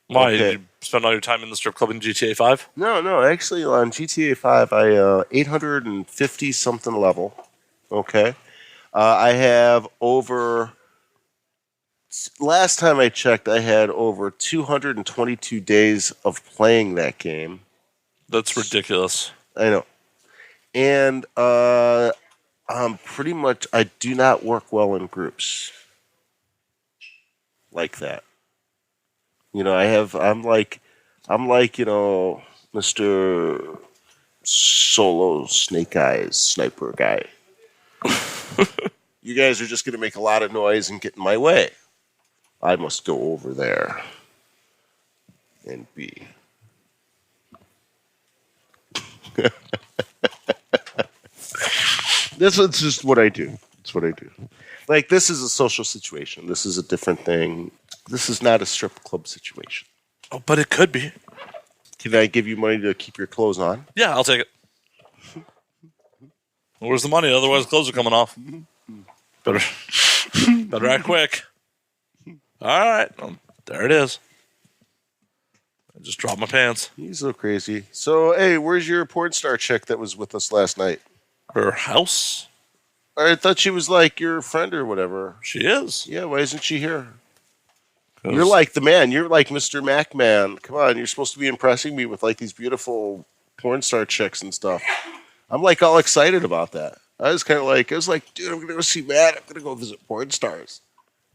A: Why?
C: Okay.
A: Did you spend all your time in the strip club in GTA 5?
C: No. Actually, on GTA 5, I 850 something level. Okay, I have over. Last time I checked, I had over 222 days of playing that game.
A: That's ridiculous.
C: I know. And pretty much, I do not work well in groups like that. You know, I'm like, you know, Mr. Solo Snake Eyes Sniper guy. You guys are just going to make a lot of noise and get in my way. I must go over there and be. This is just what I do. It's what I do. Like, this is a social situation. This is a different thing. This is not a strip club situation.
A: Oh, but it could be.
C: Can I give you money to keep your clothes on?
A: Yeah, I'll take it. Where's the money? Otherwise, clothes are coming off. Better act quick. All right. Well, there it is. I just dropped my pants.
C: He's so crazy. So, hey, where's your porn star chick that was with us last night?
A: Her house?
C: I thought she was like your friend or whatever.
A: She is.
C: Yeah, why isn't she here?
A: 'Cause
C: You're like the man. You're like Mr. Mac Man. Come on, you're supposed to be impressing me with like these beautiful porn star chicks and stuff. I'm like all excited about that. I was like, dude, I'm gonna go see Matt. I'm gonna go visit porn stars.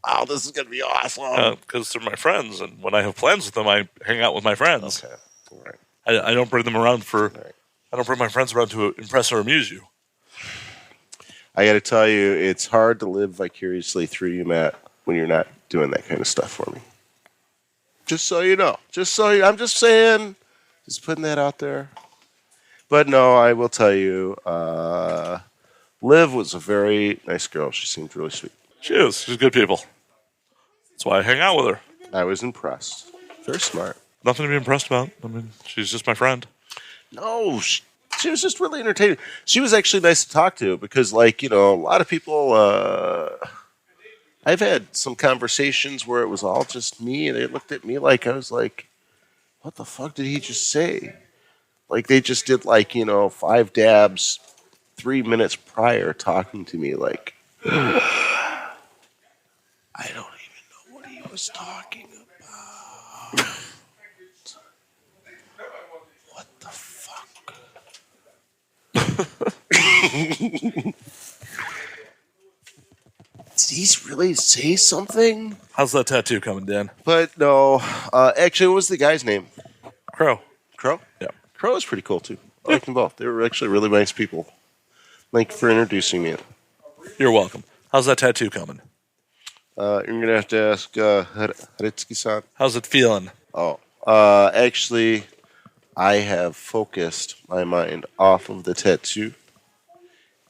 C: Oh, this is gonna be awesome.
A: because they're my friends, and when I have plans with them, I hang out with my friends.
C: Okay, all right.
A: I don't bring them around for.
C: Right.
A: I don't bring my friends around to impress or amuse you.
C: I got to tell you, it's hard to live vicariously through you, Matt, when you're not doing that kind of stuff for me. Just so you know. I'm just saying, just putting that out there. But no, I will tell you, Liv was a very nice girl. She seemed really sweet.
A: She is. She's good people. That's why I hang out with her.
C: I was impressed. Very smart.
A: Nothing to be impressed about. I mean, she's just my friend.
C: No, she was just really entertaining. She was actually nice to talk to because, like, you know, a lot of people. I've had some conversations where it was all just me, and they looked at me like I was like, "What the fuck did he just say?" Like they just did, like, you know, 5 dabs 3 minutes prior talking to me, like. I don't even know what he was talking about. What the fuck? Did he really say something?
A: How's that tattoo coming, Dan?
C: But no, actually, what was the guy's name?
A: Crow.
C: Crow?
A: Yeah.
C: Crow was pretty cool, too. I liked them both. They were actually really nice people. Thank you for introducing me.
A: You're welcome. How's that tattoo coming?
C: You're going to have to ask Haritsuki-san.
A: How's it feeling?
C: Oh, actually, I have focused my mind off of the tattoo.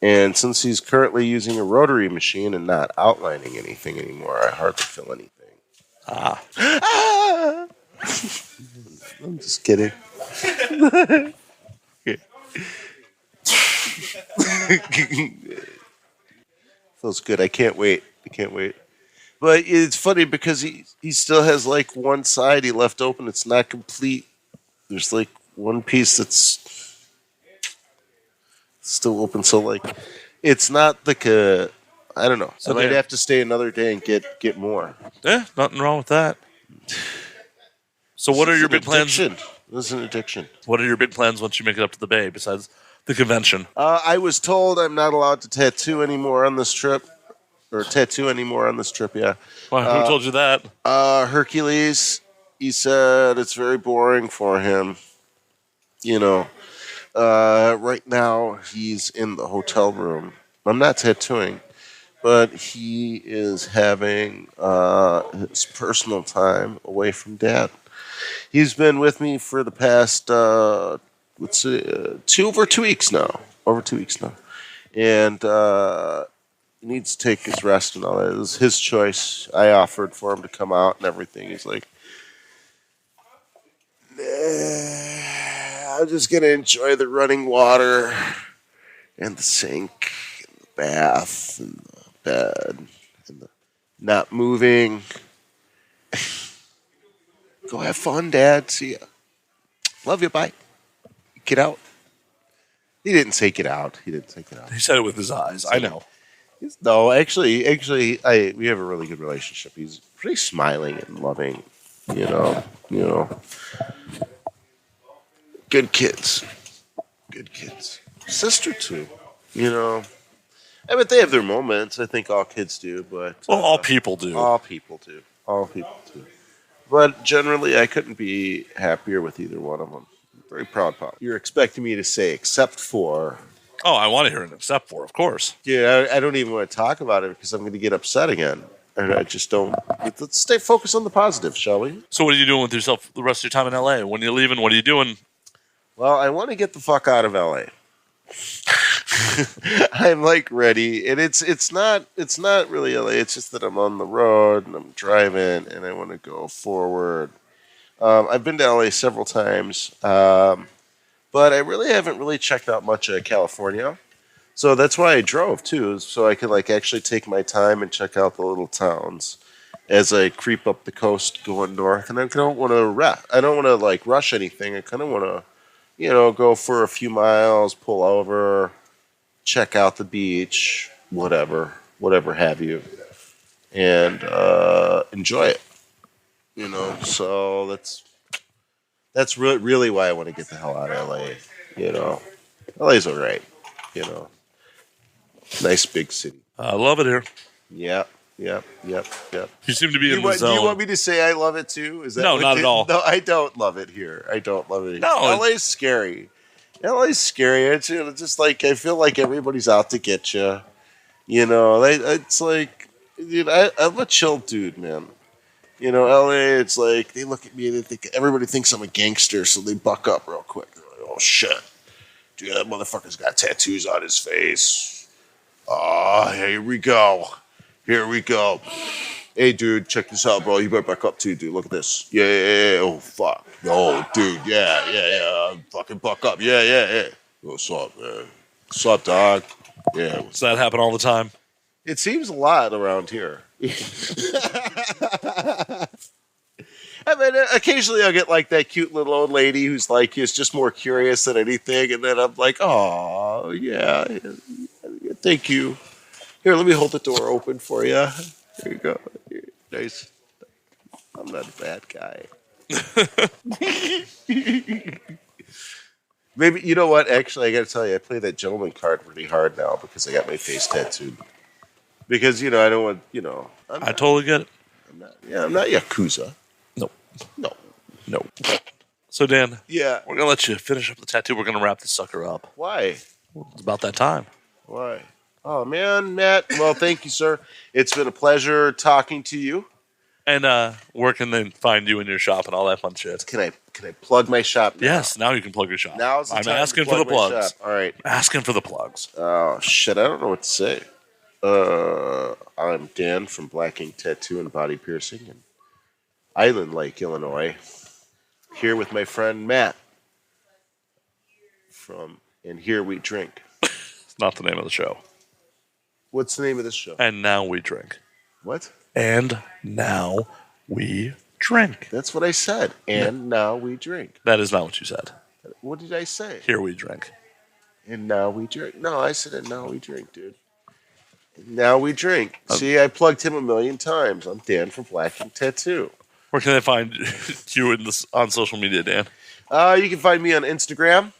C: And since he's currently using a rotary machine and not outlining anything anymore, I hardly feel anything.
A: Ah.
C: I'm just kidding. Feels good. I can't wait. But it's funny because he still has like one side he left open. It's not complete. There's like one piece that's still open. So like, it's not like a. I don't know. So I might have to stay another day and get more.
A: Yeah, nothing wrong with that. So what are your big plans?
C: This is an addiction.
A: What are your big plans once you make it up to the Bay besides the convention?
C: I was told I'm not allowed to tattoo anymore on this trip. Yeah.
A: Why, who told you that?
C: Hercules. He said it's very boring for him. You know, right now he's in the hotel room. I'm not tattooing, but he is having his personal time away from Dad. He's been with me for the past, over 2 weeks now. And he needs to take his rest and all that. It was his choice. I offered for him to come out and everything. He's like, nah, I'm just going to enjoy the running water and the sink and the bath and the bed and the not moving. Go have fun, Dad. See ya. Love you. Bye. Get out. He didn't say get out.
A: He said it with his eyes. I know.
C: No, actually, we have a really good relationship. He's pretty smiling and loving. You know. Good kids. Sister too. You know. I mean, they have their moments. I think all kids do, but
A: all people do.
C: All people do. But generally, I couldn't be happier with either one of them. I'm very proud, Pop. You're expecting me to say except for.
A: Oh, I want to hear an except for, of course.
C: Yeah, I don't even want to talk about it because I'm going to get upset again. And I just don't. Let's stay focused on the positive, shall we?
A: So what are you doing with yourself the rest of your time in L.A.? When are you leaving? What are you doing?
C: Well, I want to get the fuck out of L.A. I'm like ready, and it's not really LA. It's just that I'm on the road and I'm driving, and I want to go forward. I've been to LA several times, but I really haven't really checked out much of California. So that's why I drove too, so I could like actually take my time and check out the little towns. as I creep up the coast going north, and I don't want to I don't want to like rush anything. I kind of want to, go for a few miles, pull over, check out the beach, whatever have you, and enjoy it. So that's really why I want to get the hell out of LA. LA's all right. Nice big city.
A: I love it here.
C: Yep.
A: You seem to be in the
C: Do
A: zone.
C: you want me to say I love it too? Is that
A: No, not at all.
C: No, I don't love it here. I don't love it.
A: No.
C: LA's scary. LA's scary. It's just like I feel like everybody's out to get you. It's like, I'm a chill dude, man. LA, it's like they look at me and they think everybody thinks I'm a gangster, so they buck up real quick. They're like, oh shit, dude, that motherfucker's got tattoos on his face. Oh, here we go. Hey, dude, check this out, bro. You better back up too, dude. Look at this. Yeah. Oh, fuck. Oh, dude. Yeah. Fucking buck up. Yeah. What's up, man? What's up, dog? Yeah.
A: Does that happen all the time?
C: It seems a lot around here. I mean, occasionally I'll get like that cute little old lady who's like is just more curious than anything, and then I'm like, oh yeah, thank you. Here, let me hold the door open for you. There you go. Nice. I'm not a bad guy. Maybe you know what? Actually, I got to tell you, I play that gentleman card really hard now because I got my face tattooed. Because I don't want
A: I totally get it.
C: I'm not Yakuza.
A: No. So, Dan,
C: Yeah.
A: we're going to let you finish up the tattoo. We're going to wrap this sucker up.
C: Why?
A: It's about that time.
C: Why? Oh man, Matt. Well, thank you, sir. It's been a pleasure talking to you.
A: And where can they find you in your shop and all that fun shit?
C: Can I plug my shop now?
A: Yes, now you can plug your shop.
C: Now's the
A: I'm
C: time
A: asking
C: to
A: for the
C: plug my
A: plugs.
C: shop. All right.
A: Asking for the plugs.
C: Oh shit, I don't know what to say. I'm Dan from Black Ink Tattoo and Body Piercing in Island Lake, Illinois. Here with my friend Matt from And Here We Drink.
A: It's not the name of the show.
C: What's the name of this show?
A: And now we drink.
C: What?
A: And now we drink.
C: That's what I said. And now we drink.
A: That is not what you said.
C: What did I say?
A: Here we drink.
C: And now we drink. No, I said and now we drink, dude. And now we drink. See, I plugged him a million times. I'm Dan from Black Ink Tattoo.
A: Where can they find you on social media, Dan?
C: You can find me on Instagram,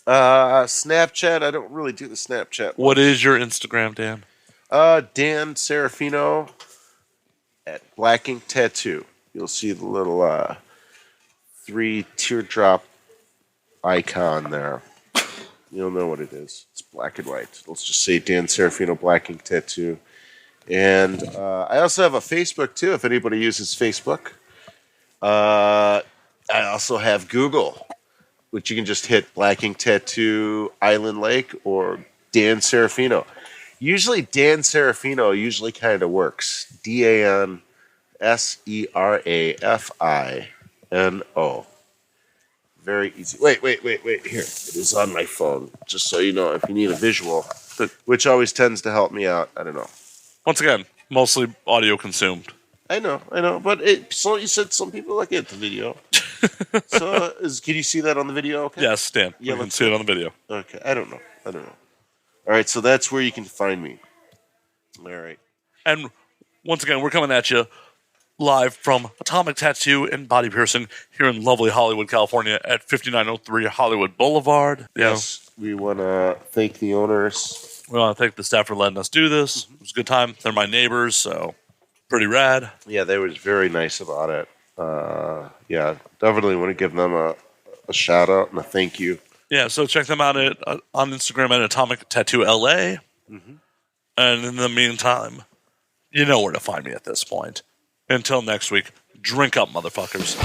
C: Snapchat. I don't really do the Snapchat.
A: What is your Instagram, Dan?
C: Dan Serafino at Black Ink Tattoo. You'll see the little 3 teardrop icon there. You'll know what it is. It's black and white. Let's just say Dan Serafino Black Ink Tattoo. And I also have a Facebook, too, if anybody uses Facebook. I also have Google, which you can just hit Black Ink Tattoo Island Lake or Dan Serafino. Usually Dan Serafino usually kind of works. DANSERAFINO. Very easy. Wait. Here. It is on my phone. Just so you know, if you need a visual, which always tends to help me out. I don't know.
A: Once again, mostly audio consumed.
C: I know. But so you said some people look at the video. So can you see that on the video? Okay.
A: Yes, Dan.
C: Yeah,
A: you can
C: let's
A: see it on the video.
C: Okay. I don't know. All right. So that's where you can find me. All right.
A: And once again, we're coming at you live from Atomic Tattoo and Body Piercing here in lovely Hollywood, California at 5903 Hollywood Boulevard.
C: Yes. We want to thank the owners.
A: We want to thank the staff for letting us do this. It was a good time. They're my neighbors, so pretty rad.
C: Yeah, they were very nice about it. Definitely want to give them a shout out and a thank you.
A: Yeah, so check them out on Instagram at Atomic Tattoo LA. Mm-hmm. And in the meantime, you know where to find me at this point. Until next week, drink up, motherfuckers.